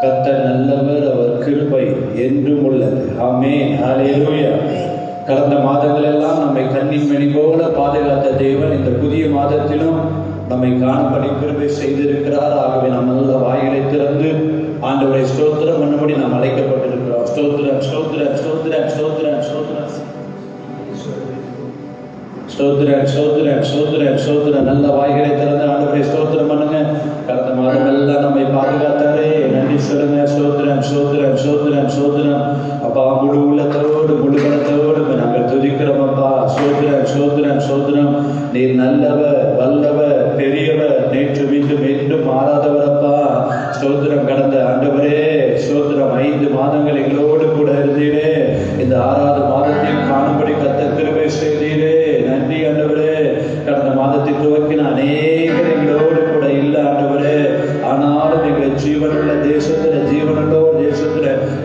கர்த்தர் நல்லவர், அவர் கிருபை என்றும் உள்ளது. ஆமென். ஹல்லேலூயா. கடந்த மாதங்கள் எல்லாம் நம்மை கண்ணின் மணி போல பாதுகாத்த தேவன் இந்த புதிய மாதத்திலும் நம்மை காணப்படி கிருபை செய்திருக்கிறார். ஆகவே நாம் நல்ல வாய்களை திறந்து ஆண்டவரை ஸ்தோத்திரம் பண்ணும்படி நாம் அழைக்கப்பட்டிருக்கிறோம். ஸ்தோத்திரம், ஸ்தோத்திரம், ஸ்தோத்திரம், ஸ்தோத்திரம், ஸ்தோத்திரம், ஸ்தோத்திரம், ஸ்தோத்திரம், ஸ்தோத்திரம், ஸ்தோத்திரம். நல்ல வாய்களை திறந்து ஆண்டவரை ஸ்தோத்திரம் பண்ணுங்க. கடந்த மாதம் எல்லாம் நம்மை பாதுகாத்தாரே, நன்றி சொல்லுங்க. ஸ்தோத்திரம், ஸ்தோத்திரம், ஸ்தோத்திரம், ஸ்தோத்திரம். அப்பா, முழு உள்ளத்தோடு முழு பலத்தோடு நாங்கள் துதிக்கிறோம் அப்பா. ஸ்தோத்திரம், ஸ்தோத்திரம், ஸ்தோத்திரம். நீர் நல்லவர், வல்லவர், பெரியவர், நேற்று மீண்டும் மீண்டும் மாறாதவர் அப்பா. ஸ்தோத்திரம். கடந்த ஆண்டவரே ஸ்தோத்திரம், 5 மாதங்கள் எங்களோடு கூட இருந்தீரே. இந்த 6வது மாதத்தில் காணும்படி கர்த்தர் கிருபை செய்தீரே. நன்றி ஆண்டவரே. கடந்த மாதத்தை துவக்கின அநேகர் எங்களோடு கூட இல்ல ஆண்டவரே. ஆனாலும் எங்களை ஜீவனுள்ள தேசத்துல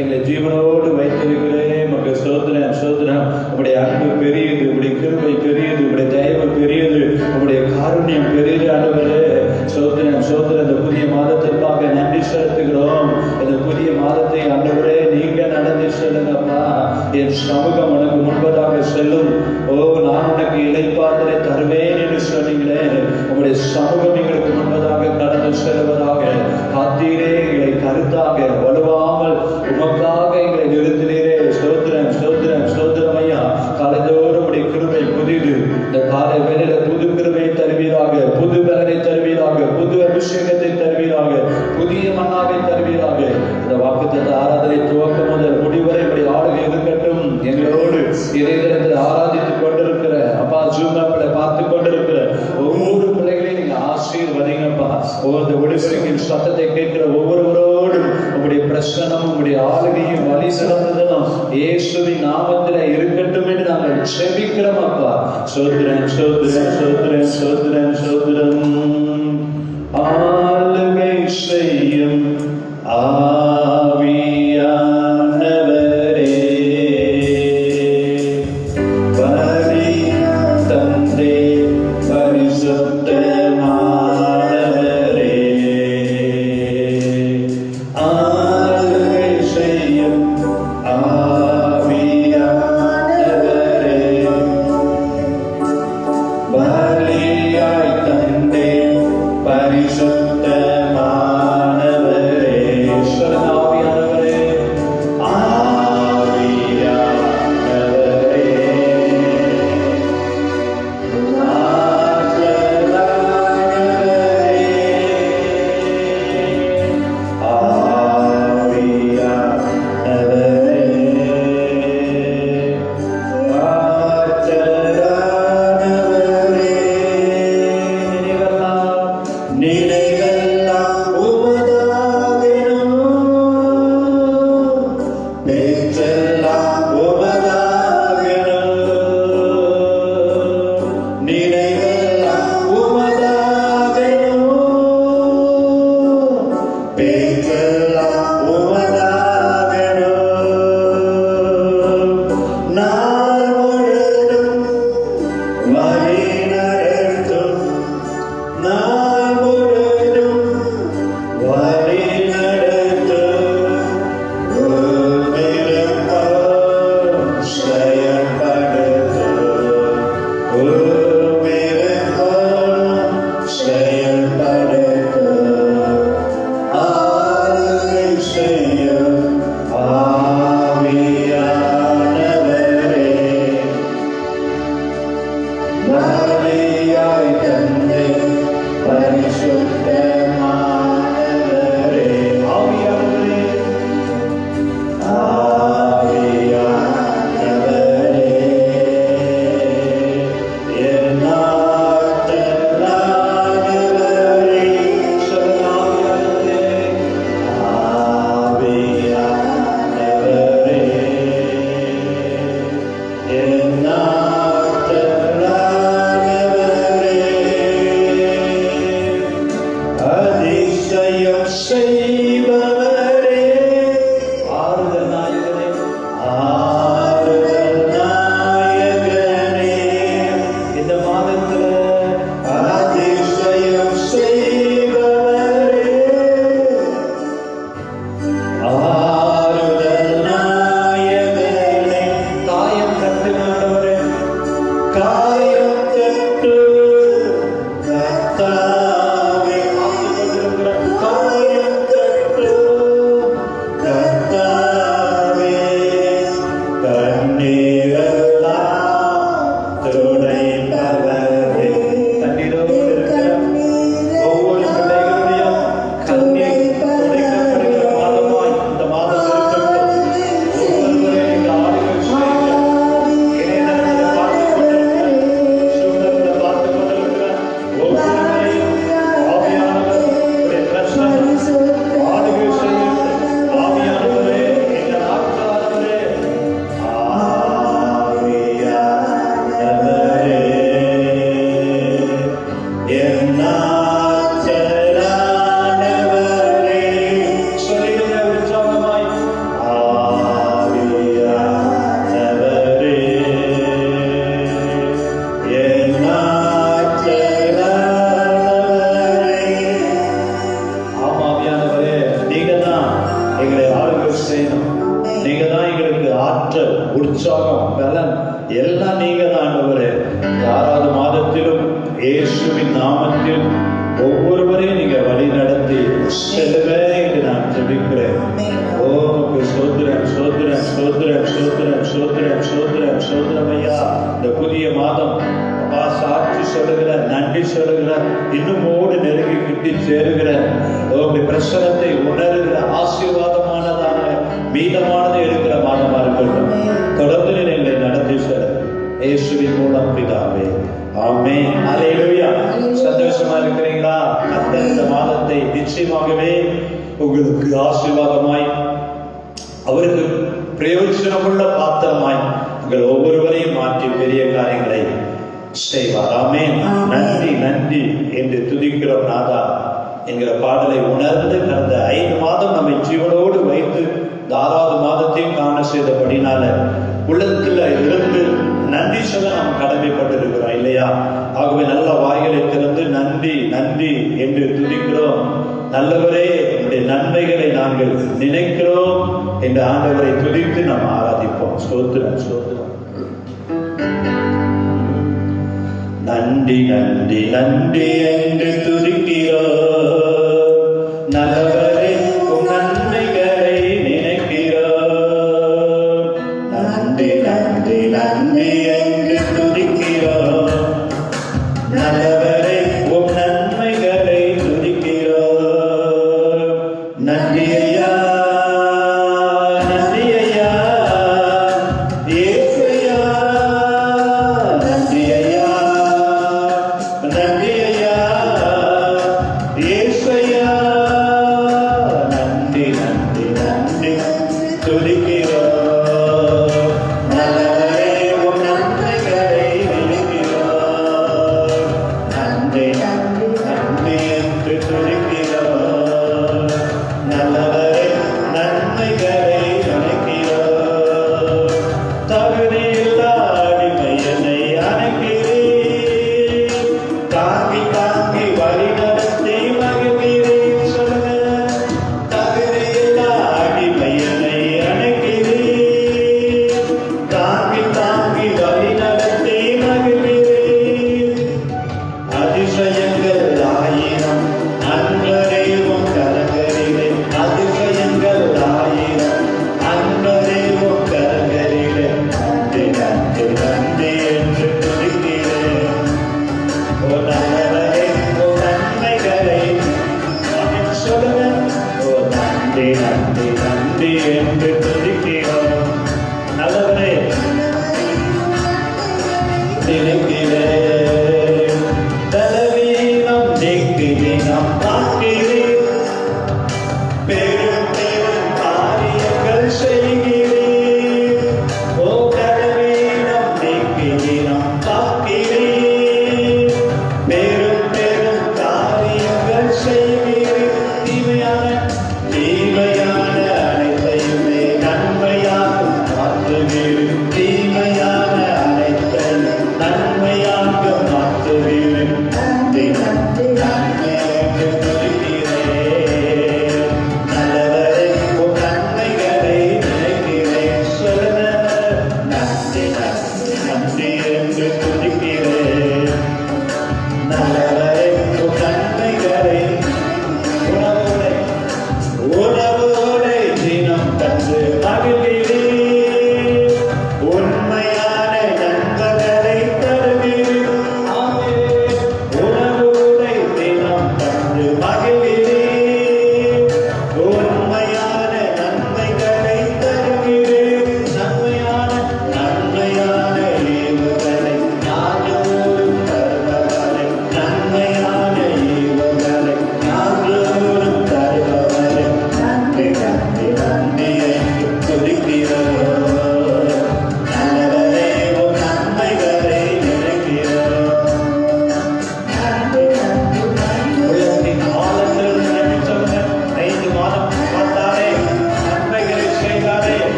எங்களை ஜீவனோடு வைத்திருக்கிறேன். மக்கள் ஸ்தோத்திரம், ஸ்தோத்திரம். உங்களுடைய அன்பு பெரியது, உங்களுடைய கிருபை பெரியது, உங்களுடைய தயவு பெரியது, உங்களுடைய காருண்யம் பெரியது ஆண்டவரே. ஸ்தோத்திரம், ஸ்தோத்திரம். இந்த புதிய மாதத்திற்காக நன்றி செலுத்துகிறோம். இந்த புதிய மாதத்தை ஆண்டவரே நீங்க நடந்து செல்லுங்கப்பா. என் சமூகம் உனக்கு முன்பதாக செல்லும். ஓ, நான் உனக்கு இளைப்பாறுதலை தருவேன் என்று சொன்னீங்களே. உங்களுடைய சமூகம் எங்களுக்கு முன்பதாக கடந்து செல்வதாக. காத்தீரே, எங்களை கருத்தாக வலுவாமல் உமக்காக எங்களை நிறுத்தினீரே. ஸ்தோத்திரம், ஸ்தோத்திரம், ஸ்தோத்திரம் ஐயா. காலைதோறும் உடைய கிருபை புதிது. இந்த காலை வேளையில புது கிருபை தருவீராக, புது பலனை தருவீராக, புது அபிஷேகத்தை தருவீராக, புதிய மன்னாவை தருவீராக. இந்த வாக்குத்தத்த ஆராதனை துவக்கம் முதல் முடிவரை உடைய ஆளுகை இருக்கட்டும். எங்களோடு இறைவனத்தில் ஆராதித்துக் கொண்டிருக்கிற அப்பா, ஜூம்ல பார்த்து கொண்டிருக்கிற ஒவ்வொரு பிள்ளைகளையும் நீங்க ஆசீர்வதிங்கப்பா. இந்த ஒளிபரப்பின் சத்தத்தை கேட்கிற ஒவ்வொருவரோடும் உங்களுடைய பிரசனம், உங்களுடைய ஆளுகையும் வழி சிறந்ததும் இயேசுவின் நாமத்தில இருக்கட்டும் என்று நாங்கள் செபிக்கிறோம் அப்பா. சோத்திரம், சோத்திரம், சோத்திரம், சோத்திரம், சோத்திரம். ஆளுகை செய்யும் ஆவியானவரே, பரி தந்தை பரிசுத்த வழி நடத்தும் ஆற்றல், உற்சாகம், பலன் எல்லாம் நீங்க தான் ஆண்டவரே. 6வது மாதத்திலும் இயேசுவின் நாமத்தில் ஒவ்வொருவரையும் நீங்க வழி நடத்தி செல்லுவே என்று நான் ஜெபிக்கிறேன். ஓ சோதரன் சோதரன் சோதரன் சோதரன் சோதரன் சோதரன் சோதரம் ஐயா. இந்த புதிய மாதம் அப்பா சாட்சி சொல்லுகிற, நன்றி சொல்லுகிற, இன்னுமோடு நெருங்கி கிட்டி சேருகிற, உங்களுடைய பிரசனத்தை உணர்கிற ஆசீர்வாதமானதாக மீதமானது இருக்கிற மாதமா இருக்கட்டும். தொடர்ந்து எங்களை நடத்தி செல்ல இயேசுவின் மூலம் பிதாவே, ஆமென். அல்லேலூயா. சந்தோஷமா இருக்கிறீங்களா? கர்த்தர் இந்த மாதத்தை நிச்சயமாகவே உங்களுக்கு ஆசீர்வாதமாய், அவருக்கு பிரயோஜனமுள்ள பாத்திரமாய் உங்கள் ஒவ்வொருவரையும் மாற்றி பெரிய காரியங்களை செய்வார். ஆமென். நன்றி நன்றி என்று துதிக்கிறோம் நாதா என்கிற பாடலை உணர்ந்து கடந்த 5 மாதம் நம்மை ஜீவனோடு வைத்து 6வது மாதத்தையும் காண செய்தபடினால உள்ளத்தில் இருந்து நன்றி சொல்ல நாம் கடமைப்பட்டிருக்கிறோம் இல்லையா? ஆகவே நல்ல வாய்களை திறந்து நன்றி நன்றி என்று துதிக்கிறோம். நல்லவரே, உங்களுடைய நன்மைகளை நாங்கள் நினைக்கிறோம் என்று ஆண்டவரை துதித்து நாம் ஆராதிப்போம். ஸ்தோத்திரம் ஸ்தோத்திரம். நன்றி நன்றி நன்றி என்று துதிக்கிறோம். நல்லவரே, உம் நன்மைகளை நினைக்கிறோம். நன்றி நன்றி நன்றி என்று துதிக்கிறோம். நல்லவரே, உம் நன்மைகளை துதிக்கிறோம். நன்றி ஐயா, நன்றி ஐயா, இயேசுயா, நன்றி ஐயா, நன்றி ஐயா,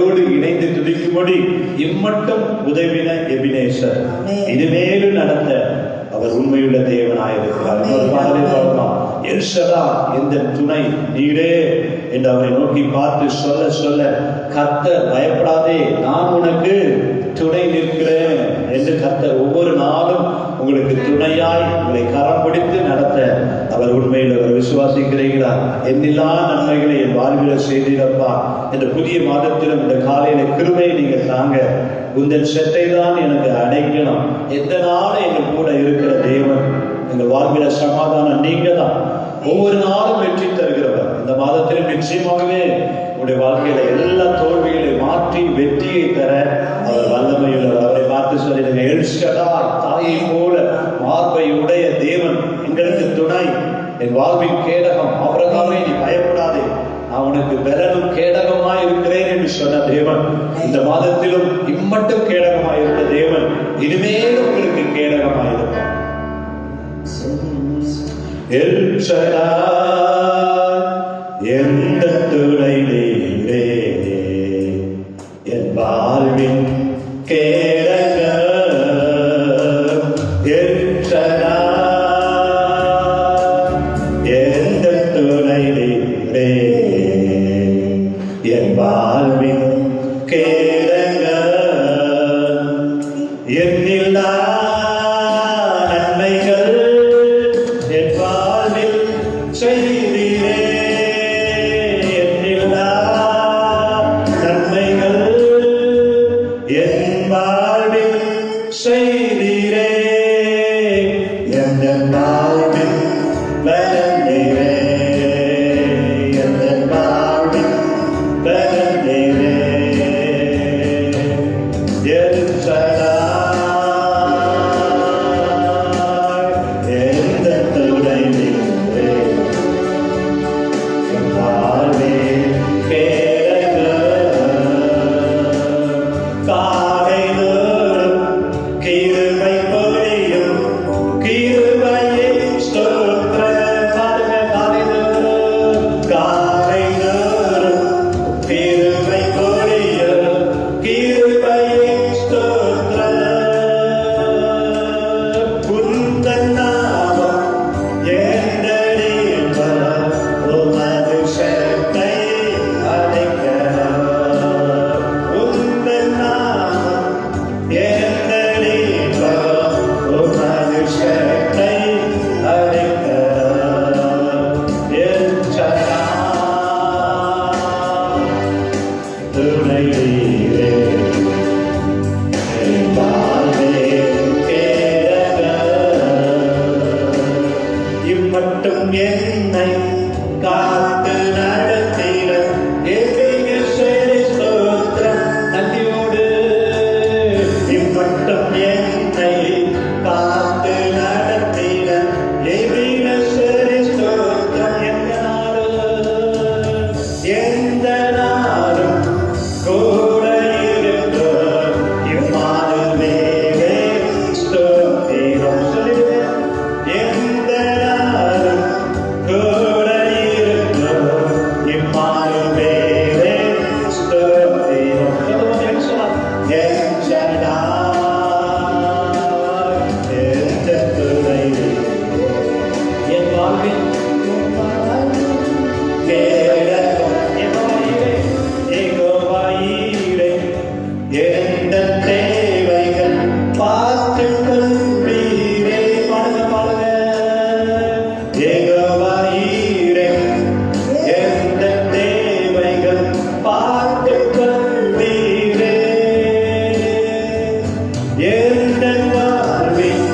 அவர்களோடு இணைந்து துதிக்கும்படி இம்மட்டும் உதவின எபினேசர் இனிமேலும் நடத்த அவர் உண்மையுள்ள தேவனாயிருக்கிறார். இன்னொரு பாடலை பார்க்கலாம். எல் ஷதா எந்த துணை நீரே என்று அவரை நோக்கி பார்த்து சொல்ல சொல்ல, கர்த்தர் பயப்படாதே, நான் உனக்கு துணை நிற்கிறேன் என்று கர்த்தர் ஒவ்வொரு நாளும் உங்களுக்கு துணையாய் உங்களை கரம் பிடித்து நடத்த அவர் உண்மையில் அவர் விசுவாசிக்கிறீர்களா? எண்ணில்லா நன்மைகளை என் வாழ்வில செய்தீரப்பா. இந்த புதிய மாதத்திலும் இந்த காலையில கிருபை நீங்க தாங்க. உங்கள் செட்டை தான் எனக்கு அடைக்கணும். எந்த நாளும் எங்க கூட இருக்கிற தேவன், எங்கள் வாழ்வில சமாதானம் நீங்க தான். ஒவ்வொரு நாளும் வெற்றி தருகிறவர். இந்த மாதத்திலும் நிச்சயமாகவே உங்களுடைய வாழ்க்கையில எல்லா தோல்விகளை மாற்றி வெற்றியை தர அவர் வல்லமையுள்ளவர். அவரை பார்த்து சொல்லிடுங்க, எல் ஷதாய், தாயை போல மார்பை உடைய தேவன் எங்களுக்கு துணை, என் வாழ்வின் கேடகம். ஆபிரகாமே நீ பயப்படாதே, நான் உனக்கு பெறலும் கேடகமாய் இருக்கிறேன் என்று சொன்ன தேவன் இந்த மாதத்திலும் இம்மட்டும் கேடகமாய் இருந்த தேவன் இனிமேலும் உங்களுக்கு கேடகமாய் இருப்பார். எல் ஷதாய் எந்த துணை நீரே, என் வாழ்வின் கேடகம். எல் ஷதாய் எந்த துணை நீரே, என் வாழ்வின் கேடகம். எண்ணில்லா நன்மைகள் என் வாழ்வில் செய்தீரே. எண்ணில்லா நன்மைகள் என் வாழ்வில் செய்தீரே. எந்த வாழ்வில் பலனீரே, எந்த வாழ்வில் பலனீரே. எல் ஷதாய் எந்த துணை நீரே, என் வாழ்வின் கேடகம். காலை தோறும் கிருபை பொழியும், கிருபையே ஸ்தோத்திரம். பாருங்க, காலை தோறும் கிருபை பொழியும், கிருபையே ஸ்தோத்திரம். உந்தன் நாமம் என்றெடுப்பவர், உமது செட்டை அடைக்க. உந்தன் நாமம் என்றெடுப்பவர், உமது செட்டை அடைக்க. எல் ஷதாய் துணை நீரே, என் வாழ்வின் கேடகம். இம்மட்டும் என்னை காத்து நடத்திட எபினேசரே ஸ்தோத்திரம். நன்றியோடு இம்மட்டும் என்னை காத்து நடத்திட எபினேசரே ஸ்தோத்திரம். எந்த நாளும் கூட இருக்கிறோம். இம்மானுவேலே ஸ்தோத்திரம். சொல்லுங்க, எந்த நாளும் கூட இருக்கிறோம். இம்மானுவேலே ஸ்தோத்திரம். எல் ஷதாய் எந்த துணை நீரே, என் வாழ்வின் கேடகம். யெகோவாயீரே, எந்த தேவைகள் பார்த்துக் கொள்வீரே. பாடுங்க, பாடுங்க. யெகோவாயீரே, எந்த தேவைகள் பார்த்துக் கொள்வீரே. எந்த வாழ்வின்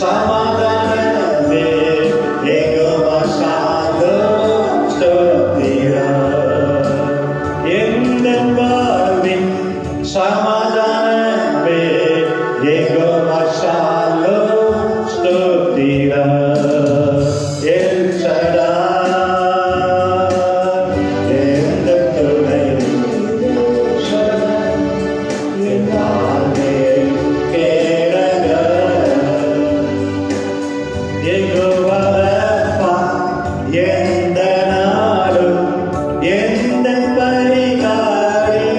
சமாதானமே, யெகோவா ஷாலோம் ஸ்தோத்திரம். எந்த வாழ்வின் சமாதானமே, யெகோவா ஷாலோம் ஸ்தோத்திரம். எல் ஷதாய் எந்த துணை நீரே, என் வாழ்வின் கேடகம். யெகோவா ரப்பா, எந்த நாளும் எந்த பரிகாரி.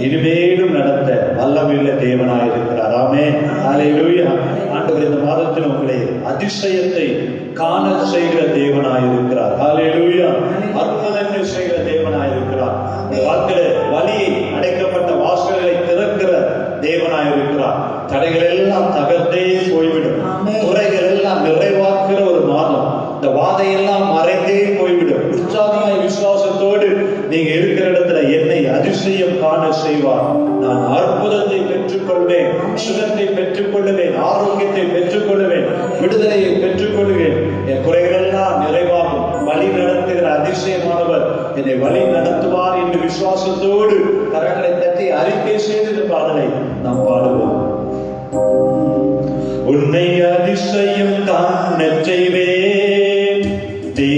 இனிமேலும் நடத்த வல்லமையுள்ள தேவனாயிருக்கிறார். ஆமென். ஹல்லேலூயா. ஆண்டவர் இந்த மாதத்தில் உங்களை அதிசயத்தை காண செய்கிற தேவனாயிருக்கிறார். ஹல்லேலூயா. அற்புதங்கள் செய்கிற தேவனாயிருக்கிறார். வாழ்க்கையில வழி அடைக்கப்பட்ட வாசல்களை திறக்கிற தேவனாயிருக்கிறார். தடைகள் எல்லாம் தகர்த்தே போய்விடும். குறைகள் எல்லாம் நிறைவாக்குற ஒரு மாதம். இந்த வாதையெல்லாம் மறைந்தே போய்விடும். உற்சாகமாய் விசுவாசத்தோடு நீங்க இருக்கிற இடத்துல என்னை அதிசயம் காண செய்வார். நான் அற்புதத்தை பெற்றுக்கொள்வேன், சுகத்தை பெற்றுக்கொள்ளுவேன், ஆரோக்கியத்தை பெற்றுக்கொள்ளுவேன், விடுதலையை பெற்றுக்கொள்வேன். என் குறைகள் எல்லாம் நிறைவாகும். வழி நடத்துகிற அதிசயமானவர் என்னை வழி நடத்துவார் என்று விசுவாசத்தோடு கரங்களை தட்டி அறிக்கை செய்த பாடலை நாம் பாடுவோம். உன்னை அதிசயம் காண செய்வேன், நீ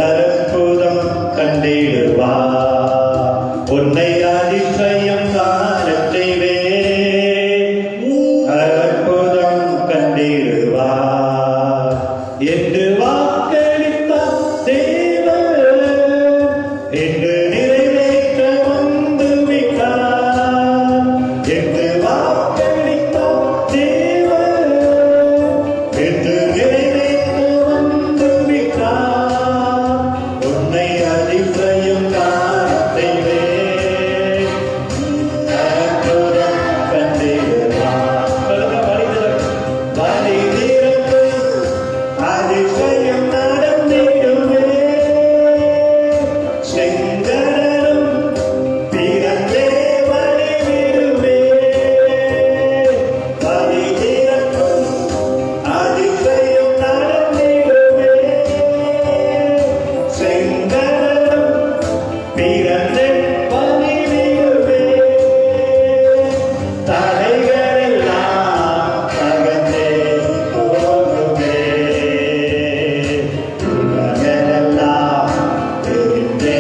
அற்புதம் கண்டிடுவார். உன்னை அதிசயம் காண செய்வேன், அற்புதம் கண்டிடுவார் என்று வாக்களித்த தேவன் என்று நிறைவேற்ற வந்து விட்டார். என்று வாக்களித்த தேவன் என்று நிறைவேற்ற வந்து விட்டார். உன்னை அதிசயம் காண செய்வேன், அற்புதம் கண்டிடுவார். வழி திறப்பு அதிசயம் நடந்திடுவே. செங்கடலும் பிறந்தே வழிவிடுவே. வழி திறக்கும் அதிசயம் நடந்திடுவே. செங்கடலும் பிறந்தே வழிவிடுவே. தடைகளெல்லாம் தகர்ந்தே போகுமே. துன்பங்களெல்லாம் தெரிந்தே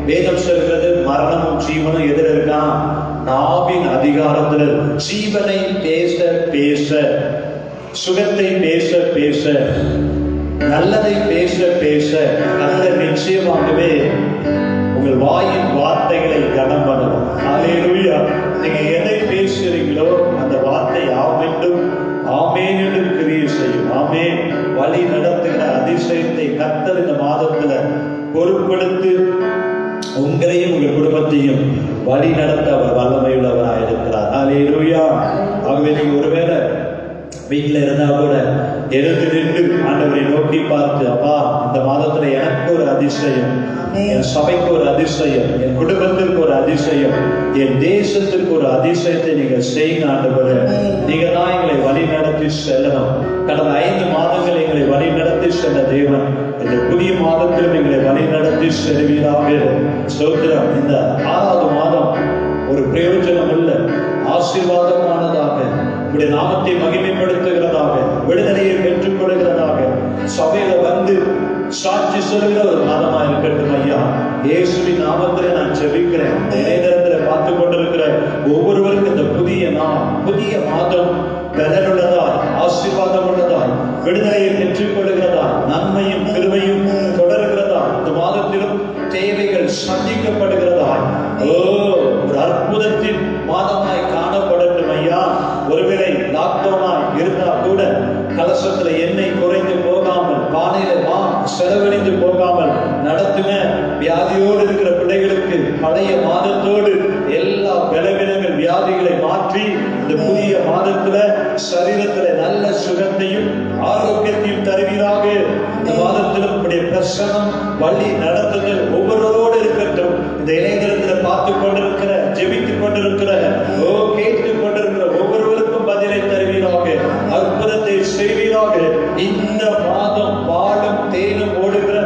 வேதம் சொல்கிறது மரணமும் ஜீவனும் எதிர இருக்கா? நாவின் அதிகாரத்துல ஜீவனை பேச பேச, சுகத்தை பேச பேச, நல்லதை பேச பேச கர்த்தர் நிச்சயமாகவே உங்கள் வாயின் வார்த்தைகளை கனம் பண்ணணும். ஹல்லேலூயா. நீங்க எதை பேசுறீங்களோ அந்த வார்த்தை ஆமென்றும் ஆமென் என்று கிரியை செய்யும். ஆமென். வழி நடத்துகிற அதிசயத்தை கர்த்தர் இந்த மாதத்துல பொறுப்படுத்தி உங்களையும் உங்கள் குடும்பத்தையும் வழி நடத்த அவர் வல்லமையுள்ளவராக இருக்கிறார். ஹல்லேலூயா. ஆகவே நீங்க ஒருவேளை வீட்டில் இருந்தா கூட எழுந்து நின்று ஆண்டவரை நோக்கி பார்த்து, அப்பா இந்த மாதத்துல எனக்கு ஒரு அதிசயம், என் சபைக்கு ஒரு அதிசயம், என் குடும்பத்திற்கு ஒரு அதிசயம், என் தேசத்திற்கு ஒரு அதிசயத்தை நீங்க செய்யுங்க ஆண்டவரே. நீங்க தான் எங்களை வழி நடத்தி செல்லணும். கடந்த 5 மாதங்கள் எங்களை வழி நடத்தி செல்ல தேவன் இந்த புதிய மாதத்திலும் எங்களை வழி நடத்தி செல்வீராக. ஸ்தோத்திரம். இந்த 6வது மாதம் ஒரு பிரயோஜனம் உள்ள ஆசீர்வாதமானதாக, உடைய நாமத்தை மகிமைப்படுத்துகிறதாக, விடுதலையை பெற்றுக் கொள்கிறதாக, சபையில வந்து சாட்சி சொல்லுகிற ஒரு மாதமா இருக்கட்டும் ஐயா. இயேசுவின் நாமத்திலே நான் ஜெபிக்கிறேன். இணையதளத்தில் பார்த்து கொண்டிருக்கிற ஒவ்வொருவருக்கும் இந்த புதிய மாதம் பலனுள்ளதாய், ஆசீர்வாதம் உள்ளதாய், விடுதலையை பெற்றுக் கொள்கிறதாய், நன்மையும் கிருபையும் தொடர்கிறதாய், இந்த மாதத்திலும் தேவைகள் சந்திக்கப்படுகிறதாய், ஒரு அற்புதத்தின் மாதமாய் காணப்படட்டும் ஐயா. ஒருவேளை லாக்டவுனாய் இருந்தா கூட கலசத்துல எண்ணெய் குறைந்து போகாமல், பானையில செலவழிந்து போகாமல் நடத்துங்க. வியாதியோடு இருக்கிற பிள்ளைகளுக்கு பழைய மாதத்தோடு எல்லா பலவீனங்கள் வியாதிகளை மாற்றி இந்த புதிய மாதத்துல சரீரத்துல நல்ல சுகத்தையும் ஆரோக்கியத்தையும் தருவீராக. இந்த மாதத்திலும் உடைய பிரசனம் வழி நடத்துதல் ஒவ்வொருவரோடு இருக்கட்டும். இந்த இளைஞரத்துல பார்த்து கொண்டிருக்கிற, ஜெபித்துக் கொண்டிருக்கிற, கேட்டுக் கொண்டிருக்கிற ஒவ்வொருவருக்கும் பதிலை தருவீராக, அற்புதத்தை செய்வீராக. இந்த மாதம் பாலும் தேனும் ஓடுகிற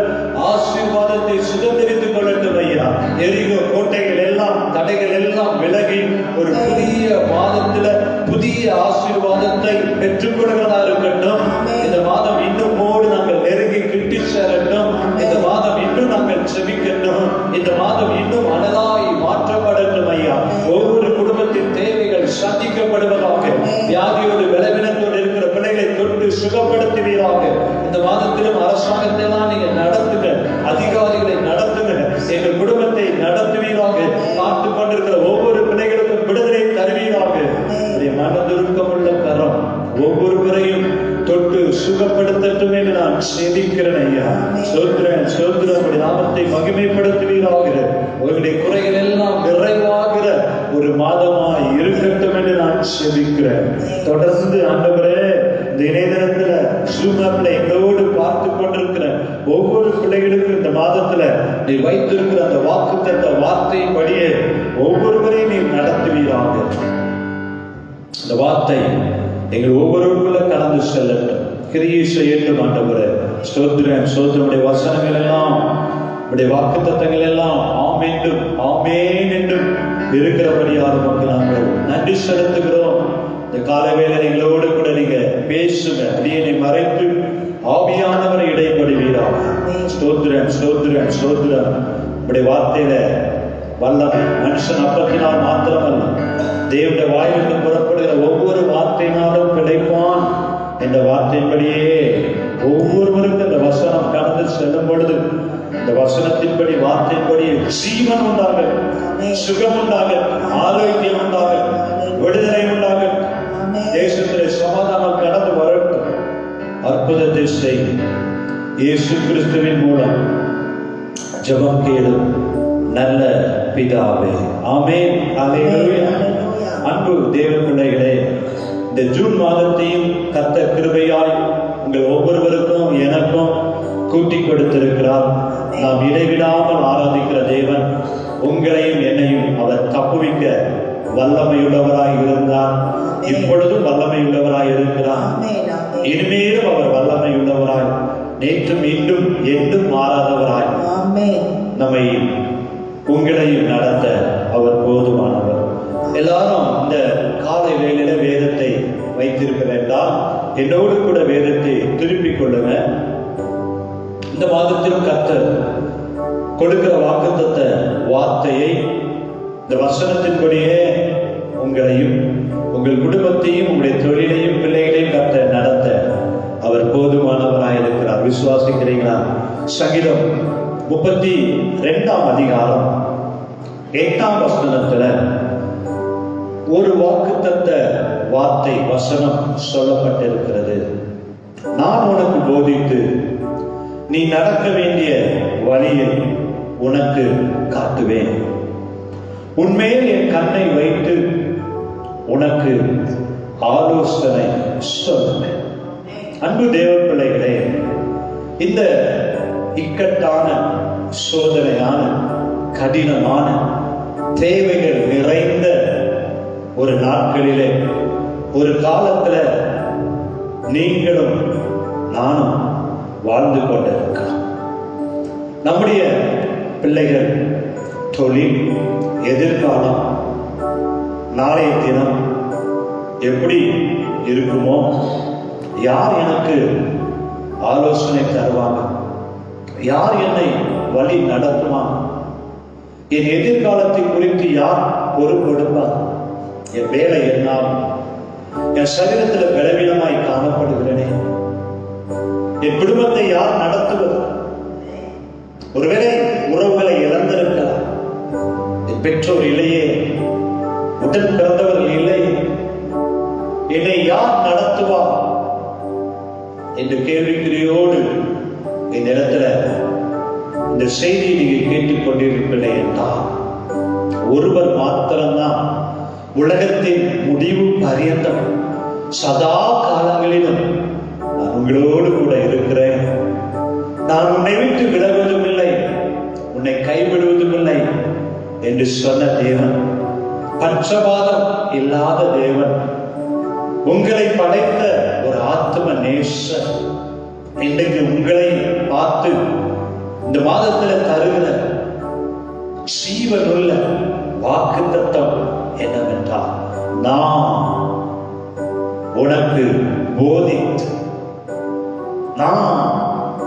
ஆசீர்வாதத்தை சுதந்திரித்துக் கொள்ளட்டும் ஐயா. எரிகோ கோட்டைகள் எல்லாம், தடைகள் எல்லாம் விலகி ஒரு புதிய மாதத்துல புதிய ஆசீர்வாதத்தை பெற்றுக் கொள்கிறதா இருக்கட்டும். இந்த மாதம் இன்னும் நாங்கள் நெருங்கி கிட்டி சேரட்டும். இந்த மாதம் இன்னும் நாங்கள் செபிக்கட்டும். இந்த மாதம் இன்னும் அனலாய் மாற்றப்படட்டும் ஐயா. ஒவ்வொரு குடும்பத்தின் தேவைகள் சந்திக்கப்படுவதாக, வியாதியோடு பலவீனத்தோடு இருக்கிற பிள்ளைகளை தொட்டு சுகப்படுத்துவீராக. இந்த மாதத்திலும் அரசாங்கத்தை எல்லாம் நீங்க நடத்துங்க, அதிகாரிகளை நடத்துங்க, எங்கள் குடும்பத்தை நடத்துவீராக. பார்த்து கொண்டிருக்கிற ஒவ்வொரு பிள்ளைகளுக்கும் விடுதலை தருவீராக. மனதுருக்கமுள்ள கரம் ஒவ்வொருவரையும் தொட்டு சுகப்படுத்தட்டும் என்று நான் சேதிக்கிறேன் ஐயா. ஸ்தோத்திரம், ஸ்தோத்திரம். நாமத்தை மகிமைப்படுத்துவீராக. உங்களுடைய குறைகள் எல்லாம் நிறைவாகிற ஒரு மாதமாய் இருக்கட்டும் என்று நான் சேதிக்கிறேன். தொடர்ந்து ஆண்டவரே, இந்த இணையதளத்துல ஜூம்ல எங்களோடு பார்த்து கொண்டிருக்கிற ஒவ்வொரு பிள்ளைகளுக்கும் இந்த மாதத்துல நீ வைத்திருக்கிற அந்த வாக்குத்தத்த வார்த்தையின்படியே ஒவ்வொருவரையும் நீ நடத்துவீராக. இந்த வார்த்தை எங்கள் ஒவ்வொருவருக்குள்ள கடந்து செல்லட்டும், கிரியை செய்யட்டும் ஆண்டவரே. ஸ்தோத்திரம், ஸ்தோத்திரம். வசனங்கள் எல்லாம், உடைய வாக்குத்தத்தங்கள் எல்லாம் ஆமென்றும் ஆமென் என்றும் இருக்கிறபடியாக நமக்கு நாங்கள் நன்றி செலுத்துகிறோம். இந்த காலவேளை எங்களோடு கூட நீங்க பேசுங்க, அடியனை மறைத்து ஆவியானவரை இடைப்படுவீராக. ஸ்தோத்திரம், ஸ்தோத்திரம், ஸ்தோத்திரம். உடைய வார்த்தையில வல்லமை. மனுஷன் அப்பத்தினால் மாத்திரமல்ல, தேவனுடைய வாயிலிருந்து புறப்படுகிற ஒவ்வொரு வார்த்தையினாலும் பிழைப்பான் என்ற வார்த்தையின்படியே ஒவ்வொருவருக்கும் இந்த வசனம் கடந்து செல்லும் பொழுது இந்த வசனத்தின்படி வார்த்தையின்படி ஜீவன் உண்டாக, சுகம் உண்டாக, ஆரோக்கியம் உண்டாக, விடுதலை உண்டாக, தேசத்திலே சமாதானம் கடந்து வரட்டும். அற்புதத்தை செய்யும் இயேசு கிறிஸ்துவின் மூலம் ஜெபம் கேளும் நல்ல பிதாவே, ஆமென். அல்லேலூயா. அன்பு தேவ பிள்ளைகளே, இந்த ஜூன் மாதத்தையும் கர்த்தர் கிருபையாய் உங்கள் ஒவ்வொருவருக்கும் எனக்கும் கூட்டி கொடுத்திருக்கிறார். நாம் இடைவிடாமல் ஆராதிக்கிற தேவன் உங்களையும் என்னையும் அவர் தப்புவிக்க வல்லமையுள்ளவராய் இருந்தார். இப்பொழுதும் வல்லமையுள்ளவராய் இருக்கிறார். இனிமேலும் அவர் வல்லமையுள்ளவராய், நேற்றும் இன்றும் என்றும் மாறாதவராய் நம்மை உங்களையும் நடத்த அவர் போதுமானவர். எல்லாரும் இந்த காலை வேளையில வேதத்தை வைத்திருக்க வேண்டாம். என்னோடு கூட வேதத்தை திருப்பிக் கொள்ளுங்க. இந்த மாதத்திலும் கர்த்தர் கொடுக்கிற வாக்குத்தத்த வார்த்தையை இந்த வசனத்தின்படியே உங்களையும் உங்கள் குடும்பத்தையும் உங்களுடைய தொழிலையும் பிள்ளைகளையும் கர்த்தர் நடத்த அவர் போதுமானவராயிருக்கிறார். விசுவாசிக்கிறீங்களா? சங்கீதம் 32ஆம் அதிகாரம் 8ஆம் வசனத்துல ஒரு வாக்குத்தத்த வார்த்தை வசனம் சொல்லப்பட்டிருக்கிறது. நான் உனக்கு போதித்து நீ நடக்க வேண்டிய வழியை உனக்கு காட்டுவேன். உன்மேல் என் கண்ணை வைத்து உனக்கு ஆலோசனை சொல்லுவேன். அன்பு தேவ பிள்ளைகளே, இந்த இக்கட்டான, சோதனையான, கடினமான, தேவைகள் நிறைந்த ஒரு நாட்களிலே, ஒரு காலத்துல நீங்களும் நானும் வாழ்ந்து கொண்டிருக்கிறோம். நம்முடைய பிள்ளைகள், தொழில், எதிர்காலம், நாளைய தினம் எப்படி இருக்குமோ, யார் எனக்கு ஆலோசனை தருவாங்க, யார் என்னை வழி நடத்துவாங்க, என் எதிர்காலத்தை குறித்து யார் பொறுப்பெடுப்பார், என் வேலை என்னாகும், என் சரீரத்தில் பலவீனமாய் காணப்படுகிறேனே, என் குடும்பத்தை யார் நடத்துவது, ஒருவேளை உறவுகளை இழந்திருக்கலாம், என் பெற்றோர் இல்லையே, உடன் பிறந்தவர்கள் இல்லை, என்னை யார் நடத்துவார் என்ற கேள்விக்குறியோடு இந்த இடத்துல இந்த செய்தியை நீங்கள் கேட்டுக் கொண்டிருப்பீர்கள் என்றால், ஒருவர் மாத்திரம்தான் உலகத்தின் முடிவு பரியந்தம் சதா காலங்களிலும் நான் உங்களோடு கூட இருக்கிறேன், நான் உன்னை விட்டு விலகுவதும் இல்லை, உன்னை கைவிடுவதும் இல்லை என்று சொன்ன தேவன், பட்சபாதம் இல்லாத தேவன், உங்களை படைத்த ஒரு ஆத்ம நேசர், இன்றைக்கு உங்களை பார்த்து இந்த மாதத்தில் தருகிற ஜீவனுள்ள வாக்குத்தத்தம் என்னவென்றால், நான் உனக்கு போதித்து, நான்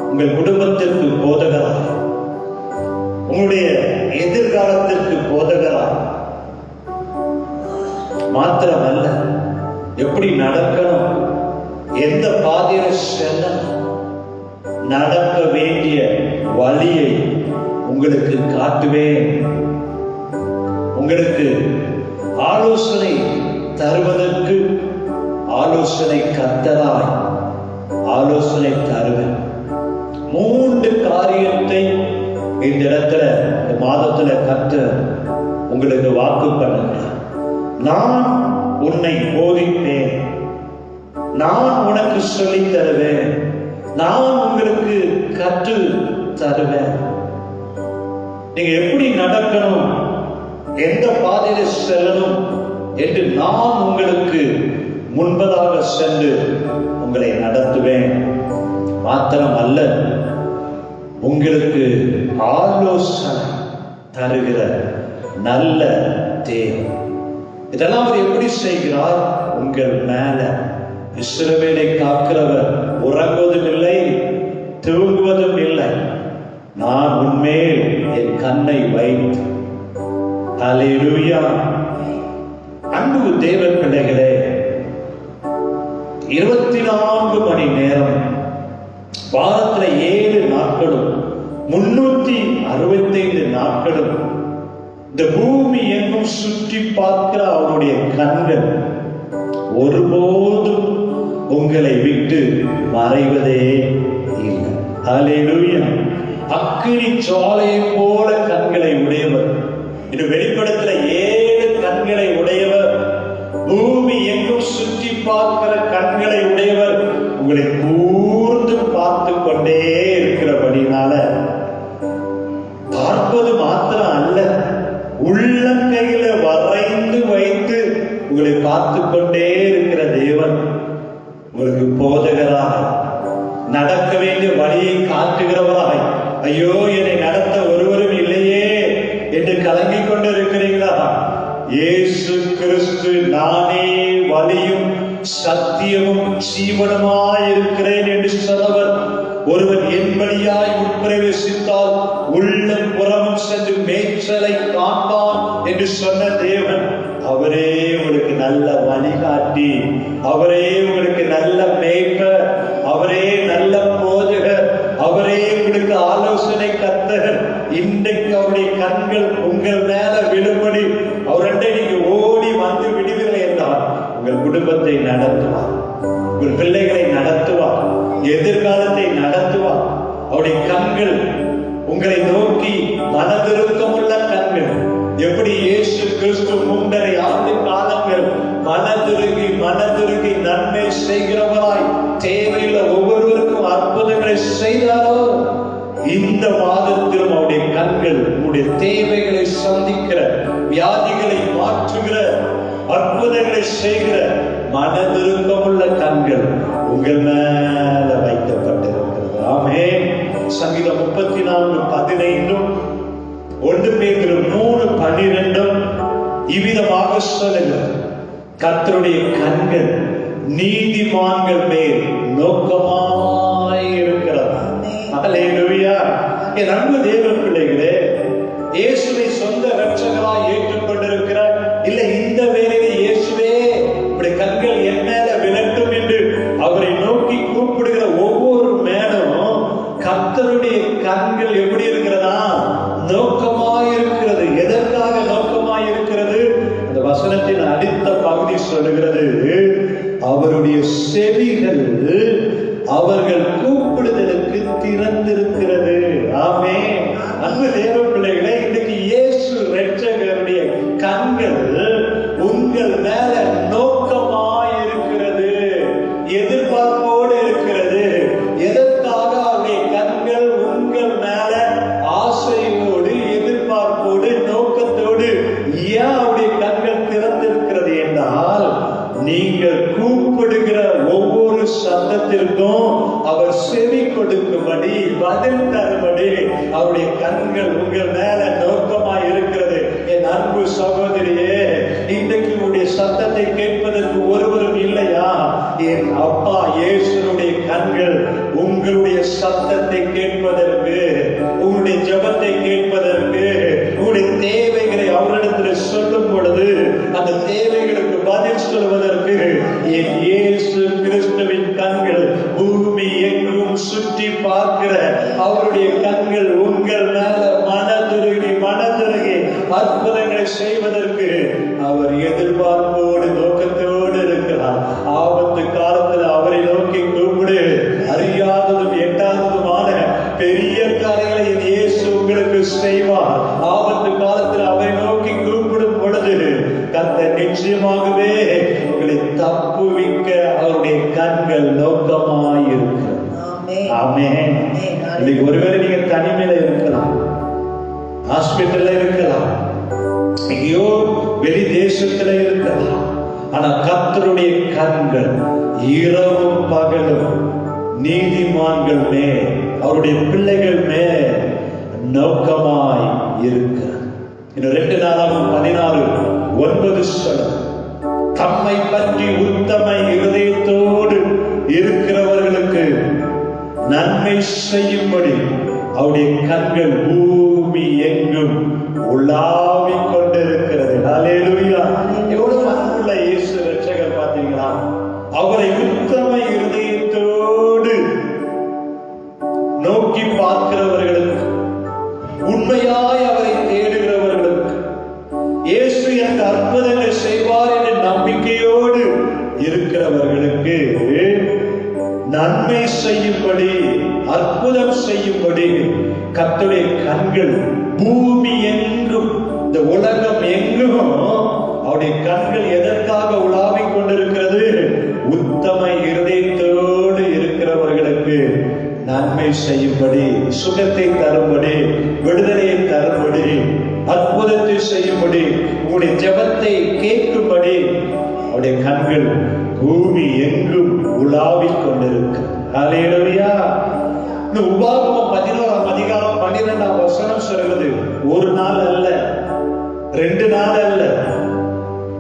உங்கள் குடும்பத்திற்கு போதகராய், உங்களுடைய எதிர்காலத்திற்கு போதகராய், மாத்திரமல்ல எப்படி நடக்கணும், எந்த பாதையில செல்லணும், நடக்க வேண்டிய வழியை உங்களுக்கு காட்டுவேன், உங்களுக்கு ஆலோசனை தருவதற்கு ஆலோசனை கர்த்தராய் ஆலோசனை தருவேன். 3 காரியத்தை இந்த இடத்துல, இந்த மாதத்துல கர்த்தர் உங்களுக்கு வாக்கு பண்ணுங்க. நான் உன்னை போதிப்பேன், நான் உனக்கு சொல்லி தருவேன், நான் உங்களுக்கு கற்று தருவேன். நீங்க எப்படி நடக்கணும், எந்த பாதையில செல்லணும் என்று நான் உங்களுக்கு முன்பதாக சென்று உங்களை நடத்துவேன். மாத்திரம் அல்ல, உங்களுக்கு ஆலோசனை தருகிற நல்ல தேவன். இதெல்லாம் அவர் எப்படி செய்கிறார்? உங்கள் மேல இஸ்ரவேலை காக்கிறவர் உறங்குவதும் இல்லை, தூங்குவதும் இல்லை. நான் உன்மேல் என் கண்ணை வைத்து ஹல்லேலூயா. அன்பு தேவ பிள்ளைகளே, 24 மணி நேரம் வாரத்துல 7 நாட்களும் 365 நாட்களும் இந்த பூமி எங்கும் சுற்றி பார்க்கிற அவருடைய கண்கள் ஒருபோதும் உங்களை விட்டு மறைவதே இல்லை. ஹல்லேலூயா. அக்கினி ஜுவாலையை போல கண்களை உடையவர். இது வெளிப்படத்துல 7 கண்களை உடையவர், பூமி எங்கும் சுற்றி பார்க்கிற கண்களை உடையவர், உங்களை கூர்ந்து பார்த்து கொண்டே இருக்கிறபடினால பார்ப்பது மாத்திரம் அல்ல, உள்ளங்கையில வரைந்து வைத்து உங்களை பார்த்து கொண்டே இருக்கிற தேவன் உங்களுக்கு போதகராக, நடக்க வேண்டிய வழியை காட்டுகிறவராய், ஐயோ என்னை நடத்த ஒருவரும் இல்லையே என்று கலங்கிக் கொண்டு இருக்கிறீங்களா? இயேசு கிறிஸ்து நானே வழியும் சத்தியமும் ஜீவனுமாய் இருக்கிறேன் என்று சொன்னவர், ஒருவன் என் வழியாய் உட்பிரவேசித்தால் உள்ளம் புறமும் சென்று மேய்ச்சலை காண்பான் என்று சொன்ன தேவன், அவரே உங்களுக்கு நல்ல வழிகாட்டி, அவரே உங்களுக்கு நல்ல மேய்ப்பர், அவரே நல்ல போதகர், அவரே உங்களுக்கு ஆலோசனை கர்த்தர். இன்றைக்கு அவருடைய கண்கள் உங்கள் மேல விழும்படி அவருடைய நீங்க ஓடி வந்து விடுவீர்கள் என்றால் உங்கள் குடும்பத்தை நடத்துவார், உங்கள் பிள்ளைகளை நடத்துவார், எதிர்காலத்தை நடத்துவார். அவருடைய கண்கள் உங்களை நோக்கி மனதிருக்கமுள்ள கண்கள். எப்படி இயேசு கிறிஸ்து 3.5 ஆண்டு காலங்கள் மனதுருகி நன்மை செய்கிறவராய் தேவையுள்ள ஒவ்வொருவருக்கும் அற்புதங்களை செய்தாரோ, இந்த மாதத்திலும் அவருடைய கண்கள் உங்களுடைய தேவைகளை சந்திக்கிற, வியாதிகளை மாற்றுகிற, அற்புதங்களை செய்கிற மனதிருக்கமுள்ள கண்கள் உங்கள் மேல வைக்கப்பட்டிருக்கிறது. ஆமென். சங்கீதம் 34:15, 1 பேதுரு 3:12 இவ்விதமாக சொல்லுங்கள், கர்த்தருடைய கண்கள் நீதிமான்கள் மேல் நோக்கமாய் இருக்கிறது. ஹல்லேலூயா. என் அன்பு தேவ பிள்ளைகளே, இயேசுவை சொந்த இரட்சகராய் ஏற்றுக்கொண்டிருக்கிற, இல்ல இந்த வேளையிலே இயேசுவே இப்படி கண்கள் என் மேல விழட்டும் என்று அவரை நோக்கி கூப்பிடுகிற ஒவ்வொரு மேலும் கர்த்தருடைய கண்கள் எப்படி இருக்கிறதா? நோக்கமாயிருக்கிறது. எதற்காக நோக்கமாயிருக்கிறது? அந்த வசனத்தின் அடுத்த பகுதி சொல்லுகிறது, அவருடைய செவிகள் அவர்கள் கூப்பிடுதலுக்கு திறந்திருக்கிறது. ஆமென். அன்பு தேவ பிள்ளைகளே, இன்னைக்கு இயேசு இரட்சகருடைய கண்கள் உங்கள் மேல நோக்கமாயிருக்கிறது, எதிர்பார்ப்போடு இருக்கிறது. எதற்காக அவருடைய கண்கள் உங்கள் மேல ஆசையோடு, எதிர்பார்ப்போடு, நோக்கத்தோடு ஏன் அவருடைய கண்கள் திறந்திருக்கிறது என்றால், நீங்கள் கூப்பிடுகிற ஒவ்வொரு சத்தத்திற்கும் அவர் செவி கொடுக்கும்படி, பதில் தரும்படி அவருடைய கண்கள் உங்கள் மேல நோக்கமாய் இருக்கிறது. என் அன்பு சகோதரியே, இன்றைக்கு உங்களுடைய சத்தத்தை கேட்பதற்கு ஒருவரும் இல்லையா? என் அப்பா இயேசுனுடைய கண்கள் உங்களுடைய சத்தத்தை கேட்பதற்கு, உங்களுடைய ஜெபத்தை கேட்பதற்கு, உங்களுடைய தேவைகளை அவரிடத்தில் சொல்லும் பொழுது அந்த தேவைகளுக்கு பதில் சொல்வதற்கு என் இயேசு கிறிஸ்துவின் கண்கள் பூமி எங்கும் சுற்றி பார்க்கிற அவருடைய கண்கள் உங்கள் மேல மனதுருகி அற்புதங்களை செய்வதற்கு அவர் எதிர்பார்ப்போடு நோக்கத்தோடு இருக்கிறார். ஆபத்து காலத்தில் அவரை நோக்கி கூப்பிடு, அறியாததும் எட்டாததுமான பெரிய காரியங்களை இயேசு உங்களுக்கு செய்வார். ஆபத்து காலத்தில் அவரை நோக்கி கூப்பிடும் பொழுது கர்த்தர் நிச்சயமாகவே உங்களை தப்புவிக்க அவருடைய கண்கள் நோக்கமாயிருக்கிறது. ஆமென். இன்னைக்கு ஒருவேளை நீங்க தனிமையில இருக்கலாம், ஹாஸ்பிட்டல்ல இருக்கலாம், எங்கேயோ வெளி தேசத்துல இருக்கலாம், ஆனா கர்த்தருடைய கண்கள் இரவும் பகலும் நீதிமான்கள் மேல், அவருடைய பிள்ளைகள் மேல் நோக்கமாய் இருக்கிறார். இன்னும் 2 நாளாகவும் 16:9 சொல்லும், தம்மை பற்றி உத்தம இருதயத்தோடு இருக்கிறவர்களுக்கு நன்மை செய்யும்படி அவருடைய கண்கள் பூமி எங்கும் உலாவிக் கொண்டிருக்கிறது. ஹல்லேலூயா. எவ்வளவு அன்புள்ள இயேசு ரட்சகர் பாத்தீங்களா? அவரை உத்தம இருதயத்தோடு நோக்கி பார்க்கிறவர்களுக்கு, உண்மையாய் அவரை தேடுகிறவர்களுக்கு, இயேசு எனக்கு அற்புதங்கள் செய்வார் என்ற நம்பிக்கையோடு இருக்கிறவர்களுக்கு நன்மை செய்யும்படி, அற்புதம் செய்யும்படி கர்த்தருடைய கண்கள் பூமி எங்கும், இந்த உலகம் எங்கும் அவருடைய கண்கள் எதற்காக உலாவிக் கொண்டிருக்கிறது? உத்தம இருதயத்தோடு இருக்கிறவர்களுக்கு நன்மை செய்யும்படி, சுகத்தை தரும்படி, விடுதலையை தரும்படி, அற்புதத்தை செய்யும்படி, உங்களுடைய ஜெபத்தை கேட்கும்படி அவருடைய கண்கள் பூமி எங்கும் உலாவிக் கொண்டிருக்கு. ஹல்லேலூயா. இந்த உபாகமம் 11ஆம் அதிகாரம் 12ஆம் வசனம் சொல்கிறது, ஒரு நாள் அல்ல, 2 நாள் அல்ல,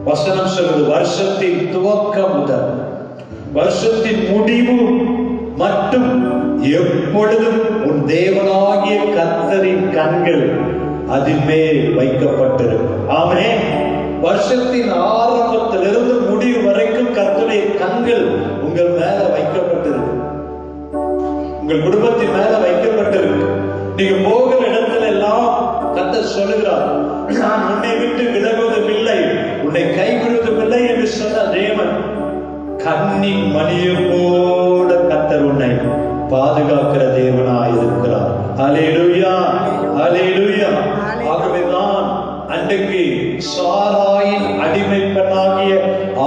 வசனம் சொல்கிறது வருஷத்தின் துவக்கம் முதல் வருஷத்தின் முடிவு மட்டும் எப்பொழுதும் உன் தேவனாகிய கர்த்தரின் கண்கள் அதின்மேல் வைக்கப்பட்டிருக்கும். ஆமென். வருஷத்தின் ஆரம்பத்திலிருந்து முடிவு வரைக்கும் கர்த்தருடைய கண்கள் உங்கள் மேல வைக்கப்பட்டிருக்கு, உங்கள் குடும்பத்தின் மேல வைக்கப்பட்டிருக்கு. நீங்க போகிற இடத்துல எல்லாம் கர்த்தர் சொல்லுகிறார், நான் உன்னை விட்டு விலகுவதும் இல்லை, உன்னை கைவிடுவதும் இல்லை என்று சொன்ன தேவன் கண்ணின் மணியை போல கர்த்தர் உன்னை பாதுகாக்கிற தேவனாய் இருக்கிறார். ஹல்லேலூயா, ஹல்லேலூயா. ஆகவேதான் அன்றைக்கு சாராயின் அடிமை பெண்ணாகிய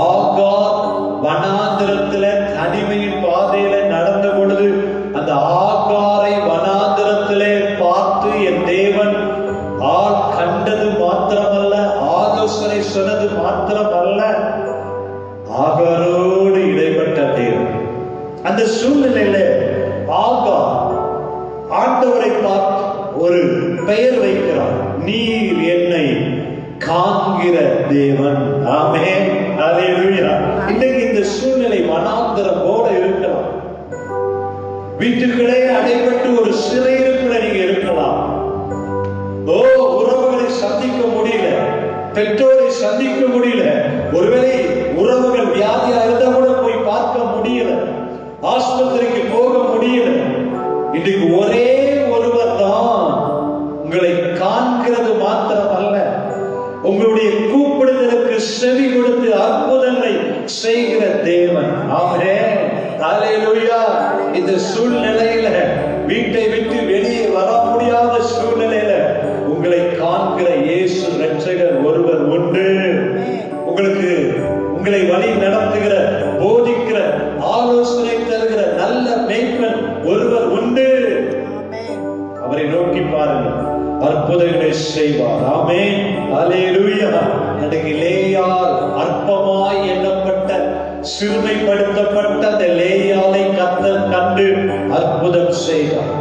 ஆகார் வனாந்திரத்தில தனிமையின் பாதையில நடந்த பொழுது, அந்த ஆகாரை வனாந்திரத்திலே பார்த்து என் தேவன் ஆள் கண்டது மாத்திரமல்ல, ஆலோசனை சொன்னது மாத்திரமல்ல, ஆகாரோடு இடைப்பட்ட தேவன். அந்த சூழ்நிலையில ஆகார் ஆண்டவரை பார்த்து ஒரு பெயர் வைக்கிறார், நீர் என்னை காண்கிற தேவன். ஆமென், ஹல்லேலூயா. இன்னைக்கு இந்த சூழ்நிலை வனாந்தரம் போல இருக்கலாம், வீட்டுக்குள்ளே அடைபட்டு ஒரு சிறையிருப்புல நீங்க இருக்கலாம். உறவுகளை சந்திக்க முடியல, பெற்றோரை சந்திக்க முடியல, ஒருவேளை உறவுகள் வியாதியா இருந்தா கூட போய் பார்க்க முடியல, ஆஸ்பத்திரிக்கு போக முடியல. இன்றைக்கு ஒரே ஒருவர் தான் உங்களை காண்கிறது மாத்திரமல்ல, உங்களுடைய கூப்பிடுதலுக்கு செவி கொடுத்து அற்புதங்களை செய்கிற தேவன். ஆமென், ஹல்லேலூயா. இந்த சூழ்நிலையில, வீட்டை விட்டு வெளியே வர முடியாத சூழ்நிலையில உங்களை காண்கிற இயேசு ரட்சகர் ஒருவர் உண்டு. உங்களுக்கு உங்களை வழி நடத்துகிற, போதிக்கிற, ஆலோசனை தருகிற நல்ல மேய்ப்பன் ஒருவர் உண்டு. அவரை நோக்கி பாருங்கள், அற்புதங்களை செய்வார். ஆமென், ஹல்லேலூயா. அன்றைக்கு லேயாள் அற்பமாய் எண்ணப்பட்ட, சிறுமைப்படுத்தப்பட்ட அந்த லேயாளை கர்த்தர் கண்டு அற்புதம் செய்தார்.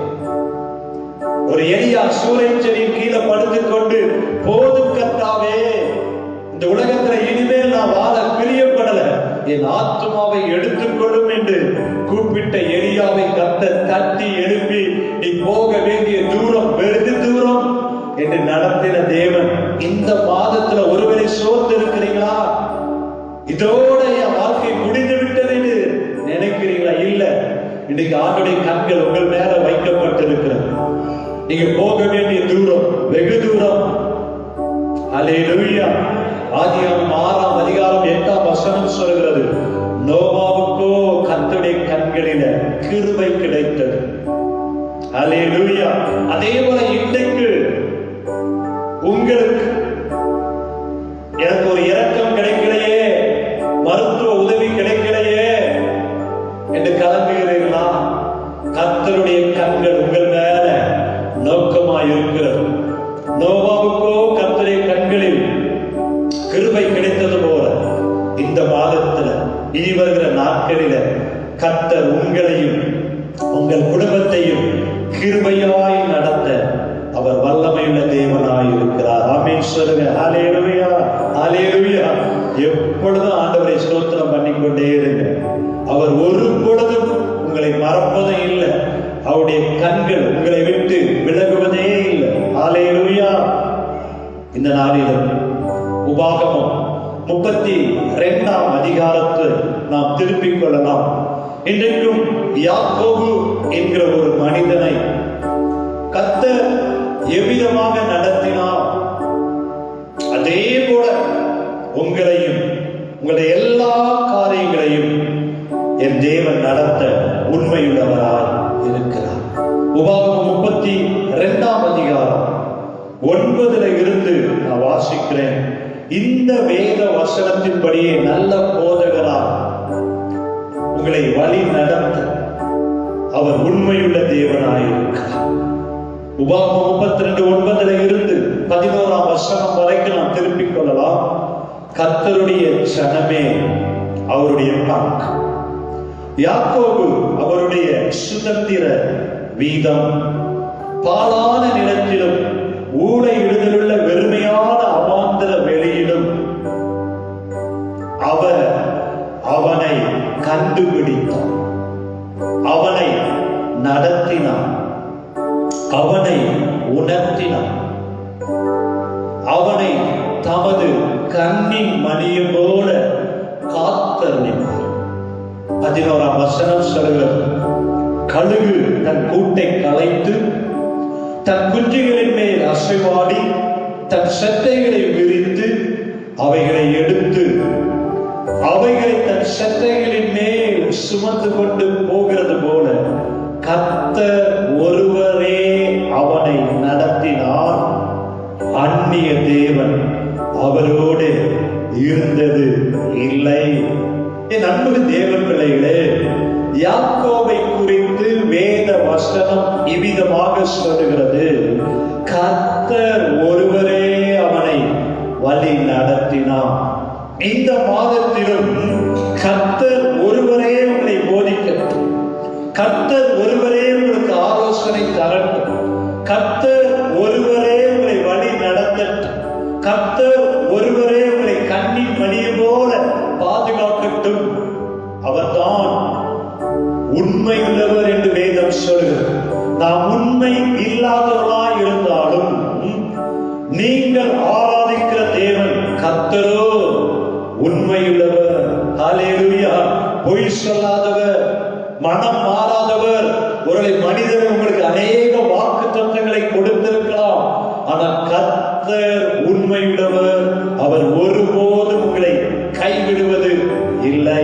ஒரு எலியா சூறைச்செடியின் கீழே படுத்துக் கொண்டு, போதும் கர்த்தாவே, இந்த உலகத்துல இனிமேல் நான் வாழ பிரியப்படல, என் ஆத்மாவை எடுத்துக்கொள்ளும் என்று கூப்பிட்ட எலியாவை கர்த்தர் தட்டி எழுப்பி, நீ போக வேண்டிய தூரம் வெகு தூரம் என்று நடத்தின தேவன். இந்த மாதத்துல ஒருவரை சோர்ந்து இருக்கிறீங்களா? இதோட என் வாழ்க்கை முடிந்து விட்டது என்று நினைக்கிறீங்களா? இல்ல, இன்னைக்கு ஆண்டுடைய கண்கள் உங்கள் மேல வைக்கப்பட்டிருக்கிறது. நீங்க போக வேண்டிய தூரம் வெகு தூரம். ஹல்லேலூயா. ஆதியாகமம் 6ஆம் அதிகாரம் 8ஆம் வசனம் சொல்கிறது, நோவாவுக்கோ கர்த்தருடைய கண்களில கிருபை கிடைத்தது. ஹல்லேலூயா. அதே போல இன்றைக்கு உங்களுக்கு, எனக்கு ஒரு இரக்கம் கிடைக்கலையே, மருத்துவ உதவி கிடைக்கலையே என்று கலங்குகிறீர்களா? கர்த்தருடைய கண்கள் உங்கள் மேல நோக்கமாய் இருக்கிறது. நோவாவுக்கோ கர்த்தருடைய கண்களில் கிருபை கிடைத்தது போல இந்த மாதத்துல, இனி வருகிற நாட்களில கர்த்தர் உங்களையும் உங்கள் குடும்பத்தையும் கிருபையாய் நடத்த அவர் வல்லமையுள்ள தேவனாய் இருக்கிறார். ஆமென் சொல்லுங்க. ஹல்லேலூயா, ஹல்லேலூயா. எப்பொழுதும் ஆண்டவரை ஸ்தோத்திரம் பண்ணிக்கொண்டே இருங்க. அவர் ஒரு பொழுதும் உங்களை மறப்பதும் இல்லை, அவருடைய கண்கள் உங்களை விட்டு விலகுவதே இல்லை. ஹல்லேலூயா. இந்த நாளில் உபாகமம் 32ஆம் அதிகாரத்தை நாம் திருப்பிக் கொள்ளலாம். இன்றைக்கும் யாக்கோபு என்கிற ஒரு மனிதனை கர்த்தர் எவ்விதமாக நடத்தினார், அதே போல உங்களையும் உங்களுடைய எல்லா காரியங்களையும் என் தேவன் நடத்த உண்மையுள்ளவராய் இருக்கிறார். உபாகமம் 32ஆம் அதிகாரம் 9 இருந்து நான் வாசிக்கிறேன். இந்த வேத வசனத்தின்படியே நல்ல போதகரார் உங்களை வழி நடத்த அவர் உண்மையுள்ள தேவனாயிருக்கிறார். உபாகமம் 32:9 இருந்து 11ஆம் வசனம் வரைக்கும் நாம் திருப்பிக் கொள்ளலாம். கர்த்தருடைய சனமே அவருடைய பங்கு, யாக்கோபு அவருடைய சுதந்திர வீதம். பாலான நிலத்திலும் ஊழையிடுதலுள்ள வெறுமையான அவாந்தர வெளியிலும் அவர் அவனை கண்டுபிடித்தார், அவனை நடத்தினார், அவனை உணர்த்தினார், அவனை தமது கண்ணின் மணியும் போல காத்தருளினார். 11ஆம் வசனம் சொல்கிறது, கழுகு தன் கூட்டை கலைத்து தன் குஞ்சுகளின் மேல் அசைவாடி தன் செட்டைகளை விரித்து அவைகளை எடுத்து அவைகளை தன் செட்டைகளின் மேல் சுமந்து கொண்டு போகிறது போல கர்த்தர் ஒருவரே அவனை நடத்தினார், அந்நிய தேவன் அவரோடு இருந்தது இல்லை. என் அன்பு தேவன் பிள்ளைகளே, யாக்கோபை குறித்து வேத வசனம் இவ்விதமாக சொல்லுகிறது, கர்த்தர் ஒருவரே அவனை வழி நடத்தினார். இந்த மாதத்திலும் கர்த்தர் ஒருவரே உங்களை போதிக்கட்டும், கர்த்தர் ஒருவரே உங்களுக்கு ஆலோசனை தரட்டும், கர்த்தர் ஒருவரே உங்களை வழி நடத்தட்டும், கர்த்தர் ஒருவரே உங்களை கண்ணின் மணியை போல பாதுகாக்கட்டும். அவர்தான் உண்மையுள்ளவர் என்று வேதம் சொல்கிறது. நாம் உண்மை இல்லாதவர்களாய் இருந்தாலும் நீங்கள் ஆராதிக்கிற தேவன் கர்த்தரோ உண்மையுள்ளவர். ஹல்லேலூயா. பொய் சொல்லாதவர், மனம் மாறாதவர். ஒருவேளை மனிதர் உங்களுக்கு அநேக வாக்கு தத்தங்களை கொடுத்திருக்கலாம், ஆனால் கர்த்தர் உண்மையுள்ளவர். அவர் ஒருபோதும் உங்களை கைவிடுவது இல்லை.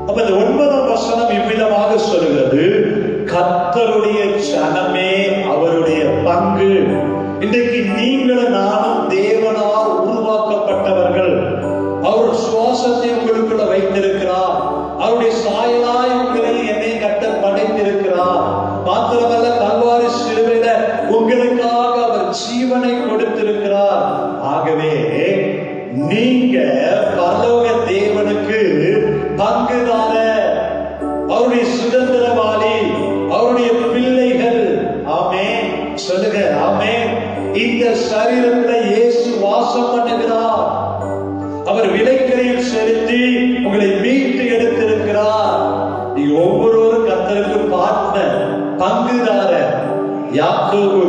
அப்ப இந்த 9ஆம் வசனம் இவ்விதமாக சொல்கிறது, கர்த்தருடைய சனமே அவருடைய பங்கு. இன்றைக்கு நீங்களும் நானும் தேவனால் உருவாக்கப்பட்டவர்கள். அவர் சுவாசத்தை உங்களுக்குள்ள வைத்திருக்கிறார், அவருடைய சாயலாய் உங்களை என்னை கர்த்தர் படைத்திருக்கிறார். மாத்திரமல்ல, கல்வாரி சிலுவையில உங்களுக்காக அவர் ஜீவனை கொடுத்திருக்கிறார். ஆகவே நீங்க பரலோக தேவனுக்கு பங்குதார, அவருடைய சுதந்திரவாளி, அவருடைய பிள்ளைகள். ஆமென் சொல்லுங்க, ஆமென். இந்த சரீரத்தில் இயேசு வாசம் பண்ணுகிறார். அவர் விலைக்கரையில் செலுத்தி உங்களை மீட்டு எடுத்திருக்கிறார். நீங்க ஒவ்வொருவரும் கர்த்தருக்கு பார்ட்னர், பங்குதார. யாக்கோபு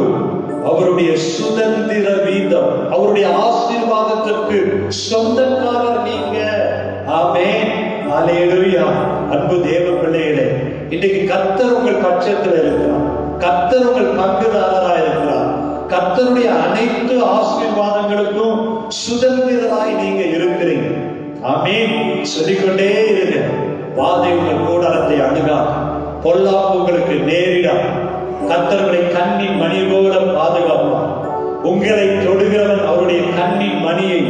அவருடைய சுதந்திர வீதம், அவருடைய ஆசீர்வாதத்திற்கு சொந்தக்காரர் நீங்க. ஆமென். ஹல்லேலூயா. அன்பு தேவ பிள்ளைகளே, இன்றைக்கு கர்த்தர் உங்கள் பட்சத்தில் இருக்கிறார், கர்த்தர் உங்கள் பங்குதாரராய் இருக்கிறார். கர்த்தருடைய அனைத்து ஆசீர்வாதங்களுக்கும் சுதந்திரராய் நீங்க இருக்கிறீங்க. ஆமென். சொல்லிக்கொண்டே இருங்க. வாதை உங்கள் கூடாரத்தை அணுகாது, பொல்லாப்பு உங்களுக்கு நேரிடாது. கர்த்தர்களை கண்ணின் மணி போல பாதுகாப்பார். உங்களை தொடுகிறவன் அவருடைய கண்ணின் மணியை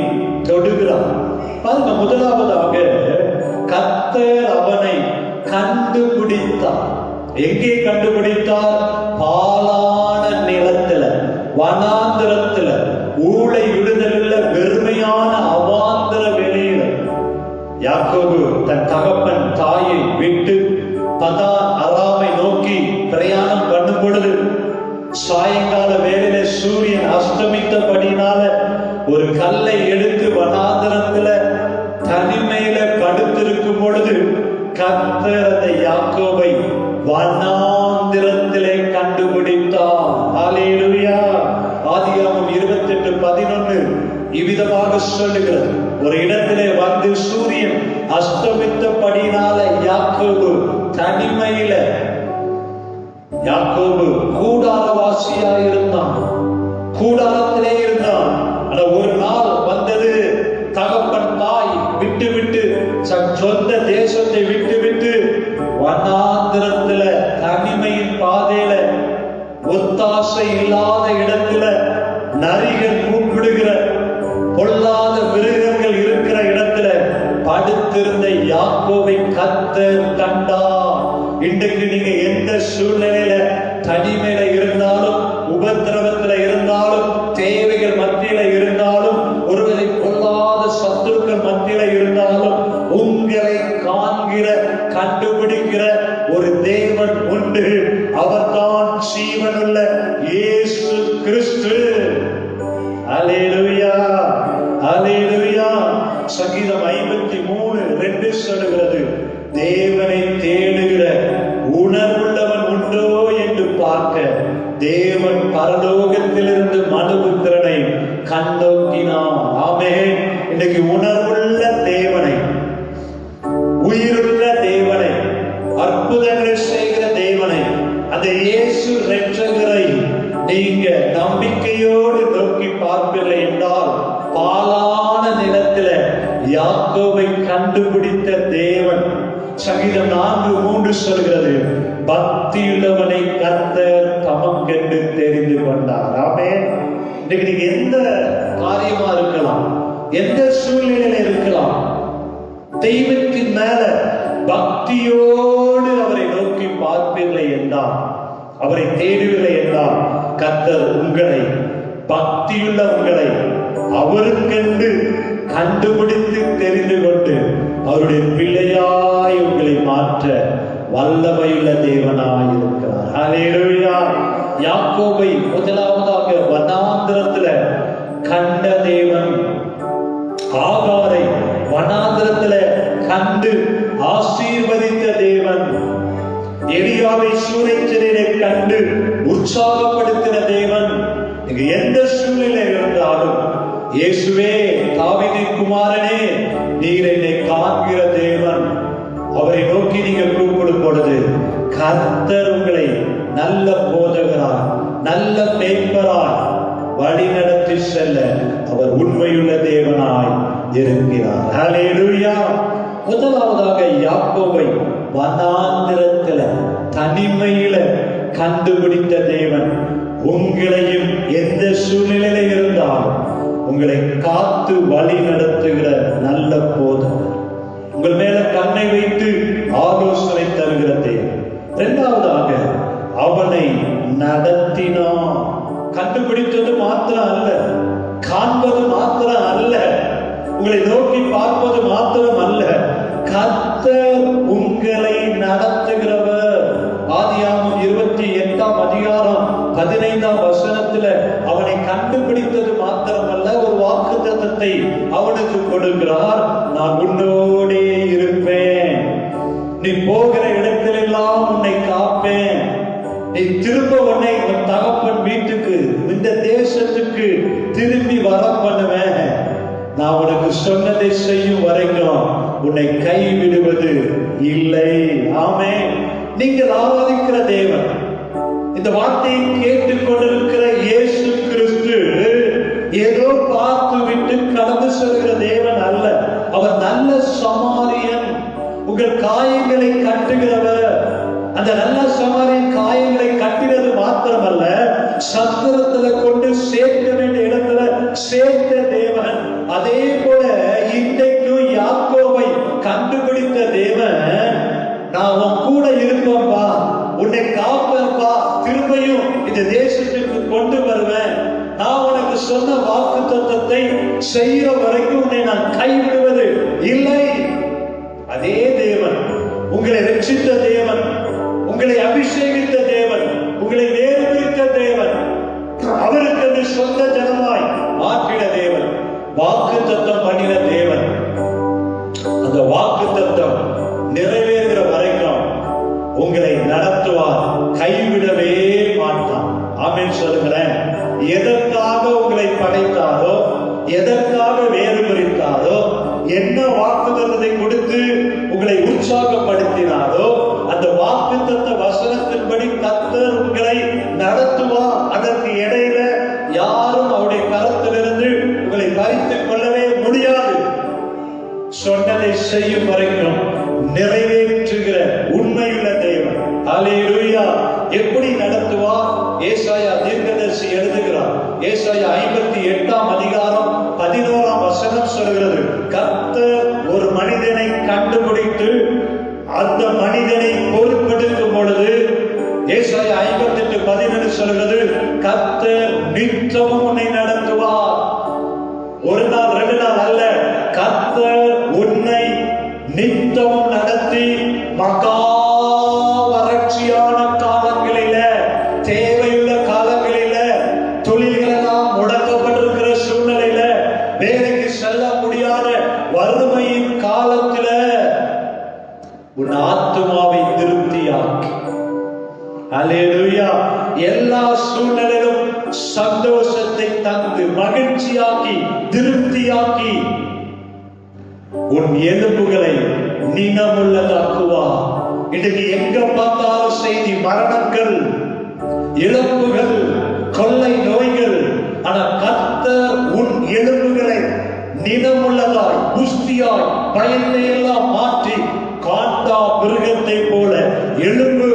தொடுகிறார். பாருங்க, முதலாவதாக கர்த்தர் அவனை கண்டுபிடித்தார். எங்கே கண்டுபிடித்தார்? பாலான நிலத்துல, வனாந்திரத்துல, ஊழை விடுதலுள்ள வெறுமையான அவாந்தர வெளியில. யாக்கோபு தன் தகப்பன் தாயை விட்டு பதான் அராமை நோக்கி பிரயாணம் பண்ணும் பொழுது, சாயங்கால வேளையில சூரியன் அஸ்தமித்தபடினால ஒரு கல்லை எடுத்து வனாந்திரத்துல தனிமையில படுத்திருக்கும் பொழுது கர்த்தர் அந்த யாக்கோபை வனாந்திரத்திலே கண்டுபிடித்தார். ஹல்லேலூயா. ஆதியாகமம் 28:11 சொல்லுகிறது. ஒரு இடத்திலே வந்து சூரியன் அஸ்தமித்தபடினால யாக்கோபு தனிமையில, யாக்கோபு கூடாரவாசியாய் இருந்தான், கூடாரத்திலே இருந்தான். ஆனா ஒரு நாள் வந்தது, தகப்பன் தாய் விட்டு சொந்த தேசத்தை விட்டு வனாந்திரத்துல தனிமையின் பாதையில, ஒத்தாசை இல்லாத இடத்துல, நரிகள் கூப்பிடுகிற, பொல்லாத மிருகங்கள் இருக்கிற இடத்துல படுத்திருந்த யாக்கோபை கர்த்தர் கண்டார். இன்றைக்கு நீங்க எந்த சூழ்நிலையில தனிமையில இருந்தாலும், உபத்திரவத்துல இருந்தாலும், தேவைகள் மத்தியில இருந்தாலும், ஒருவரை பொல்லாத சத்துருக்கள் மத்தியில இருந்தாலும், உங்களை காண்கிற, கண்டுபிடிக்கிற ஒரு தேவன் உண்டு. அவர்தான் ஜீவனுள்ள இயேசு கிறிஸ்து. அல்லேலூயா, அல்லேலூயா. சங்கீதம் 53:2 சொல்லுகிறது, தேவனை தேடுகிற உணர்வுள்ளவன் உண்டோ என்று பார்க்க தேவன் பரலோகத்திலிருந்து மனுபுத்திரனை கண்டோக்கினான். ஆமென். இன்னைக்கு உணர்வுள்ள தேவனை, உயிருள்ள தேவனை, அற்புதங்களை செய்கிற தேவனை, அந்த இயேசு இரட்சகரை நீங்க நம்பிக்கையோடு நோக்கி பார்ப்பீர்கள் என்றால், பாலான நிலத்தில யாக்கோபை கண்டுபிடித்த தேவன். சங்கீதம் 4:3 சொல்கிறது, பக்தியுள்ளவனை கர்த்தர் தமக்கென்று தெரிந்து கொண்டார். ஆமென். இன்னைக்கு நீங்க எந்த காரியமா இருக்கலாம், எந்த சூழ்நிலையில இருக்கலாம், தெய்வத்தின் மேல பக்தியோடு அவரை நோக்கி பார்ப்பீர்கள் என்றால், அவரை தேடுவீர்கள் என்றால், கர்த்தர் உங்களை, பக்தியுள்ள உங்களை அவருக்கென்று கண்டுபிடித்து தெரிந்து கொண்டு அவருடைய பிள்ளையாய் உங்களை மாற்ற வல்லமையுள்ள தேவனாய் இருக்கிறார். அல்லேலூயா. யாக்கோபை முதலாவதாக வனாந்திரத்துல கண்ட தேவன், ஆகாரை வனாந்திரத்துல கண்டு ஆசீர்வதித்த தேவன், எலியாவை சூறைச்சலிலே கண்டு உற்சாகப்படுத்தின தேவன். நீங்க எந்த சூழ்நிலை இருந்தாலும், இயேசுவே தாவீதின் குமாரனே, நீர் என்னை காண்கிற தேவன், அவரை நோக்கி நீங்க கூப்பிடும் பொழுது கர்த்தர் உங்களை நல்ல போதகராய், நல்ல மேய்ப்பராய் வழி நடத்தி செல்ல அவர் உண்மையுள்ள தேவனாய் இருக்கிறார். அல்லேலூயா. முதலாவதாக யாக்கோபை வனாந்திரத்துல தனிமையில கண்டுபிடித்த தேவன் உங்களையும் எந்த சூழ்நிலையில இருந்தாலும் உங்களை காத்து வழி நடத்துகிற நல்ல போதகர், உங்கள் மேல கண்ணை வைத்து ஆலோசனை தருகிற தேவன். இரண்டாவதாக அவனை நடத்தினான். கண்டுபிடித்தது மாத்திரம் அல்ல, காண்பது மாத்திரம் அல்ல, உங்களை நோக்கி பார்ப்பது மாத்திரம் அல்ல, கர்த்தர் உங்களை நடத்துகிறவர். ஆதியாகமம் 28:15 அவனை கண்டுபிடித்தது மாத்திரமல்ல, ஒரு வாக்குத்தத்தத்தை அவனுக்கு கொடுக்கிறார். நான் உன்னோடே இருப்பேன், நீ போகிற இடத்திலெல்லாம் உன்னை காப்பேன், நீ திரும்ப உன்னை உன் தகப்பன் வீட்டுக்கு, இந்த தேசத்துக்கு திரும்பி வர பண்ணுவேன், நான் உனக்கு சொன்னதை செய்யும் வரைக்கும் உன்னை கைவிடுவது இல்லை. ஆமென். நீங்கள் ஆராதிக்கிற தேவன், இந்த வார்த்தையை கேட்டுக் கொண்டிருக்கிற இயேசு கிறிஸ்து ஏதோ பார்த்து விட்டு கடந்து செல்கிற தேவன் அல்ல. அவர் நல்ல சமாரியன், உங்கள் காயங்களை கட்டுகிறவர். அந்த நல்ல சமாரியன் காயங்களை கட்டினது மாத்திரமல்ல, சத்திரத்துல கொண்டு சேர்க்க வேண்டிய இடத்துல சேர்த்த தேவன். அதே போல இன்றைக்கும் யாக்கோபை கண்டுபிடித்த தேவன், நான் உன் கூட இருப்பேன்பா, உன்னை காப்பேன்பா, திரும்பியும் இந்த தேசத்திற்கு கொண்டு வருவேன், நான் உனக்கு சொன்ன வாக்குத்தத்தத்தை செய்கிற வரைக்கும் உன்னை நான் கைவிடுவது இல்லை. அதே தேவன், உங்களை ரட்சித்த தேவன், உங்களை அபிஷேகித்த தேவன், உங்களை நேர்பிடித்த தேவன், அவருக்கு அந்த சொந்த ஜனமாய் மாற்றின தேவன், வாக்குத்தத்தம் பண்ணின தேவன். அந்த வாக்குத்தத்தம் நிறைவேறுகிற வரைக்கும் உங்களை நடத்துவார், கைவிடவே மாட்டான். ஆமென் சொல்லுங்களேன். எதற்காக உங்களை படைத்தாரோ, எதற்காக வேத வாக்குத்தத்தத்தை கொடுத்து உங்களை உற்சாகப்படுத்தினாரோ அந்த வாக்குத்தத்த வசனத்தின்படி கர்த்தர் உங்களை நடத்துவார். அதற்கு இடையில யாரும் அவருடைய கரத்திலிருந்து உங்களை பறித்துக் கொள்ளவே முடியாது. சொன்னதை செய்யும் வரைக்கும் நிறைவேற்றுகிற உண்மையுள்ள தேவன். ஹல்லேலூயா. எப்படி நடத்துவார்? ஏசாயா தீர்க்கதரிசி எழுதுகிறார். ஏசாயா 58ஆம் அதிகாரம் 11ஆம் வசனம் சொல்கிறது, கர்த்தர் ஒரு மனிதனை கண்டுபிடித்து அந்த மனிதனை பொறுப்பெடுக்கும் பொழுது, ஏசாயா 58:11 சொல்கிறது, கர்த்தர் நித்தமும் உன்னை நடத்துவார். ஒரு நாள் 2 நாள் அல்ல, கர்த்தர் உன்னை நித்தமும் நடத்தி மகா வறட்சியான காலங்களில, தேவையுள்ள காலங்களில, தொழில்களெல்லாம் முடக்கப்பட்டிருக்கிற சூழ்நிலையில, வேலைக்கு செல்ல முடியாத வறுமையின் காலத்தில உன் ஆத்துமாவை திருப்தியாக்கி, ஹல்லேலூயா, எல்லா சூழ்நிலையிலும் சந்தோஷத்தை தந்து மகிழ்ச்சியாக்கி திருப்தியாக்கி உன் எலும்புகளை நினமுள்ளதாக்குவா. இன்றைக்கு எங்க பார்த்தாலும் செய்தி மரணங்கள், இழப்புகள், கொள்ளை நோய்கள். ஆனா கர்த்தர் உன் எலும்புகளை நினமுள்ளதாய் புஷ்டியாய் பயத்தை எல்லாம் மாற்றி காண்டா மிருகத்தை போல எலும்பு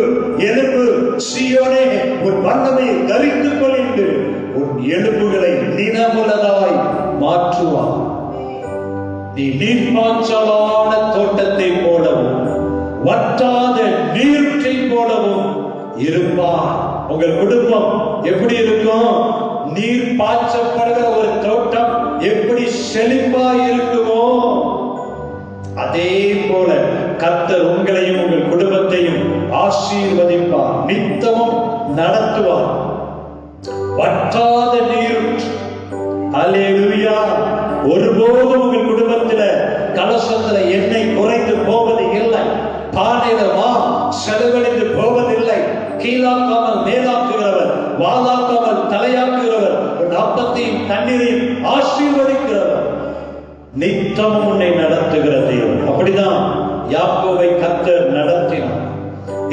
எலும்பு சீயோனே உன் வல்லமை தரித்துக் கொண்டு உன் எலும்புகளை நினமுள்ளதாய் மாற்றுவார். நீ நீர்ப்பாய்ச்சலான தோட்டத்தை போலவும் வற்றாத நீர்த்தை போலவும் இருப்பார். உங்கள் குடும்பம் எப்படி இருக்கும்? நீர் பாய்ச்சப்படுகிற ஒரு தோட்டம் எப்படி செழிப்பாய் இருக்குமோ அதே போல கர்த்தர் உங்களையும் உங்கள் குடும்பத்தையும் ஆசீர்வதிப்பார், நித்தமும் நடத்துவார். வற்றாத நீர். ஹல்லேலூயா. ஒருபோதும் உங்கள் குடும்பத்தில கலசத்துல எண்ணெய் குறைந்து போவது இல்லை, பானையில செலவழிந்து போவதில்லை. கீழாக்காமல் மேலாக்குகிறவர், வாளாக்காமல் தலையாக்குகிறவர், உன் அப்பத்தையும் தண்ணீரையும் ஆசீர்வதிக்கிறவர், நித்தமும் உன்னை நடத்துகிற தேவன். அப்படிதான் யாக்கோபை கர்த்தர் நடத்தினார்.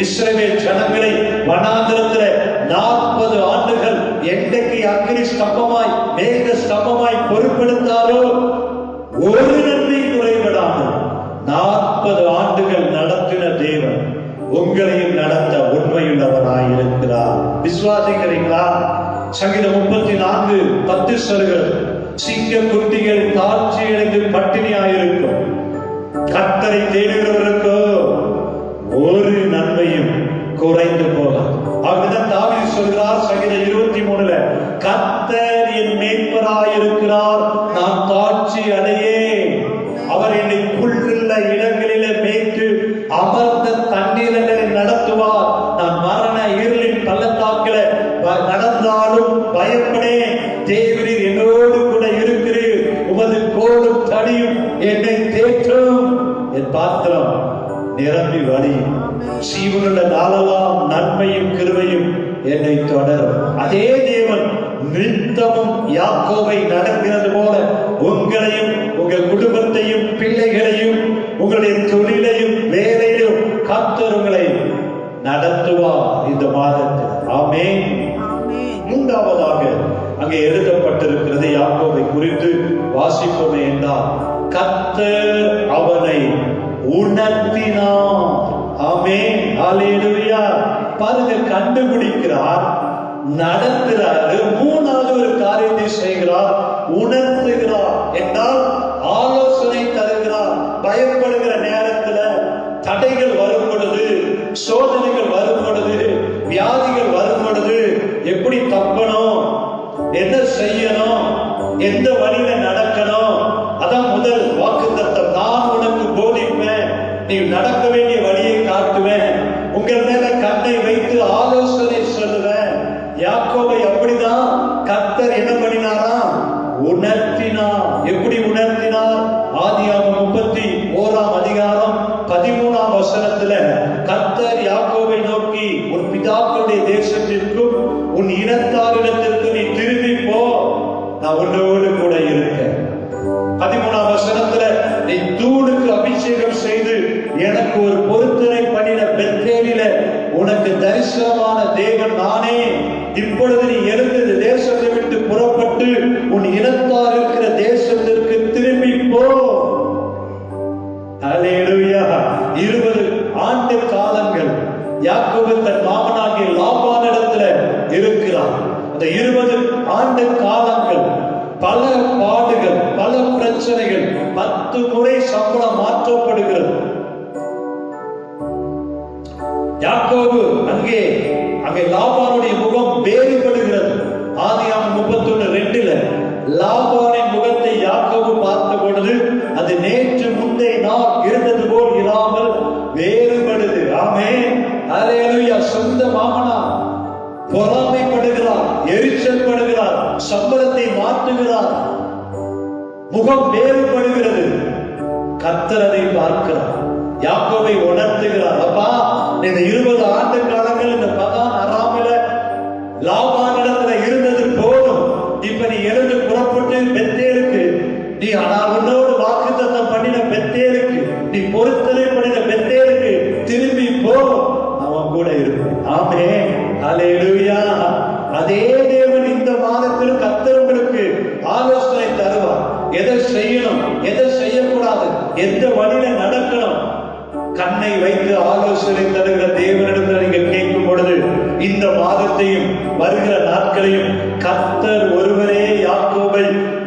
இஸ்ரவேல் ஜனங்களை வனாந்திரத்திலே 40 ஆண்டுகள் என்றைக்கு அக்கினி ஸ்தம்பமாய் மேக ஸ்தம்பமாய் பொறுப்பெடுத்தாரோ ஒரு நன்மை குறைவிடாமல் 40 ஆண்டுகள் நடத்தின தேவன் உங்களையும் நடத்த உண்மையுள்ளவராய் இருக்கிறார். விசுவாசிக்கிறீங்களா? சங்கீதம் 34:10 சொல்கிறது, சிங்க குட்டிகள் தாழ்ச்சி அடைந்து பட்டினியாயிருக்கும், கர்த்தரை தேடுகிறவர்களுக்கோ ஒரு நன்மையும் குறைந்து போகலாம். அவர்தான் தாவீது சொல்கிறார் சங்கீதம் 23, கர்த்தர் என் மேய்ப்பராயிருக்கிறார், நான் தாழ்ச்சி அடையேன். அவர் என்னை புல்லுள்ள இடங்களிலே மேய்த்து அமர்ந்த தண்ணீரங்களை நடத்துவார். நான் மரண இருளின் பள்ளத்தாக்கில நடந்தாலும் பயப்படேன், தேவரீர் என்னோடு கூட இருக்கிறீர், உமது கோலும் தடியும் என்னை தேற்றும். என் பாத்திரம் நிரம்பி வழியும், சீவனுள்ள நாளெல்லாம் நன்மையும் கிருபையும் என்னை தொடரும். அதே தேவன் நித்தமும் யாக்கோபை நடக்கிறது போல உங்களையும் உங்கள் குடும்பத்தையும் பிள்ளைகளையும் உங்களுடைய தொழிலையும் வேலையிலும் கர்த்தர் உங்களை நடத்துவார் இந்த மாதத்தில். ஆமென். மூன்றாவதாக அங்கே எழுதப்பட்டிருக்கிறது, யாக்கோபை குறித்து வாசிப்போமே என்றால், கர்த்தர் அவனை உணர்த்தினார். ஆமென். ஹல்லேலூயா. பாருங்க, கண்டுபிடிக்கிறார், நடத்துகிறார், மூணாவது ஒரு காரியத்தை செய்கிறார், உணர்த்துகிறார் என்றால் ஆலோசனை தருகிறார். பயப்படுகிற நேரத்தில், தடைகள் வரும் பொழுது, சோதனைகள் வரும் பொழுது, வியாதிகள் வரும் பொழுது எப்படி தப்பணும், என்ன செய்யணும், எந்த வழியில நடக்கணும், அதான் முதல் வாக்குத்தத்தம். நான் உனக்கு போதிப்பேன், நீ நடக்க வேண்டிய வழியை காட்டுவேன், உங்கள் மேல கண்ணை வைத்து ஆலோசனை சொல்லுவேன். யாக்கோபை அப்படிதான் கர்த்தர் என்ன பண்ணினாரா? உணர்த்தினார். எப்படி உணர்த்தினார்? ஆதியாகமம் 31ஆம் அதிகாரம் 13ஆம் வசனத்துல கர்த்தர் யாக்கோபை நோக்கி, உன் பிதாக்களுடைய தேசத்திற்கும் உன் இனத்தாரிடத்திற்கு நீ திரும்பி போ, நான் உன்னோடு கூட இருக்கிறேன். 20 ஆண்டு காலங்கள் யாக்கோபு தன் மாமனாகிய லாபானிடத்துல இருக்கிறார். அந்த 20 ஆண்டு காலங்கள் பல பாடுகள், பல பிரச்சனைகள், 10 முறை சம்பளம் மாற்றப்படுகிறது. யாக்கோபு அங்கே லாபானுடைய முகம் வேறுபடுகிறது. ஆதியாகமம் 31:2 லாபானின் முகத்தை யாக்கோபு பார்த்த பொழுது அது நேற்று முந்தைய நாள் இருந்தது போல் இராமல் வேறுபடுது. ஆமென், அல்லேலூயா. சொந்த மாமனார் பொறாமைப்படுகிறார், எரிச்சல் படுகிறார், சம்பளத்தை மாற்றுகிறார், முகம் வேறுபடுகிறது. கர்த்தர் அதை பார்க்கிறார், யாக்கோபை உணர்த்துகிறார். அப்பா, இந்த 20 ஆண்டு காலங்கள் இந்த பதான் அராமில லாபானிடத்துல இருந்தது போதும். இப்ப நீ எழுந்து புறப்பட்டு பெத்தேலுக்கு நீ உன்னோடு வாக்குத்தத்தம் பண்ணின பெத்தேலுக்கு, நீ பொறுத்தனை பண்ணின பெத்தேலுக்கு திரும்பி போ, அவன் கூட இருக்கும். ஆமென், அல்லேலூயா. அதே தேவன் இந்த மாதத்தில் கர்த்தர் உங்களுக்கு ஆலோசனை தருவார். எதை செய்யணும், எதை செய்யக்கூடாது, எந்த வழியில நடக்கணும், கண்ணை வைத்து ஆலோசனை தருகிற தேவனிடத்தில் நீங்கள் கேட்கும் பொழுது இந்த மாதத்தையும் வருகிற நாட்களையும் கர்த்தர் ஒருவரே யாக்கோபை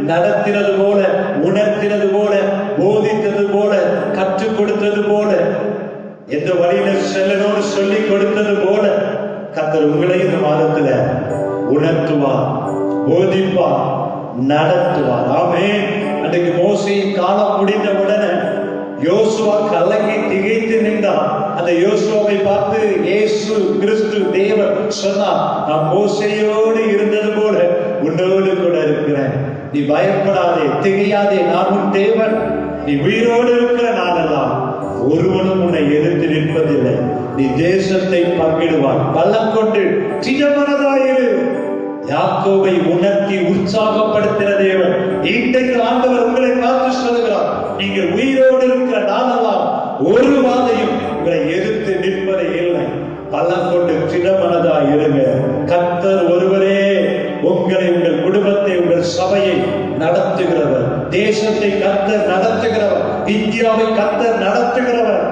நடத்தினது போல, உணர்த்தினது போல, போதித்தது போல, கற்றுக் கொடுத்தது போல, எந்த வழியில செல்லணும்னு சொல்லி கொடுத்தது போல கர்த்தர் உங்களை இந்த மாதத்துல உணர்த்துவார், போதிப்பார், நடத்துவார். ஆமென். அன்றைக்கு மோசேயின் காலம் முடிந்த உடனே யோசுவா கலங்கி திகைத்து நின்றார். அந்த யோசுவாவை பார்த்து இயேசு கிறிஸ்து தேவன் சொன்னார், நான் மோசேயோடு இருந்தது போல உன்னோடு கூட இருக்கிறேன், நீ பயப்படாதே, திகையாதே, நான் உன் தேவன், நீ உயிரோடு இருக்கிற நாளெல்லாம் ஒருவனும் உன்னை எதிர்த்து நிற்பதில்லை, நீ தேசத்தை பங்கிடுவாய், பலம் கொண்டு திடமனதாயிரு. யாக்கோபை உணர்த்தி உற்சாகப்படுத்தின தேவன் இன்றைக்கு ஆண்டவர் உங்களை பார்த்து சொல்லுகிறார், நீங்கள் உயிரோடு இருக்கிற நாளெல்லாம் ஒரு வாதையும் உங்களை எதிர்த்து நிற்பதே இல்லை, பலம் கொண்டு திடமனதாய் இருங்க. கர்த்தர் ஒருவரே உங்களை, உங்கள் குடும்பத்தை, உங்கள் சபையை நடத்துகிறவர், தேசத்தை கர்த்தர் நடத்துகிறவர், இந்தியாவை கர்த்தர் நடத்துகிறவர்.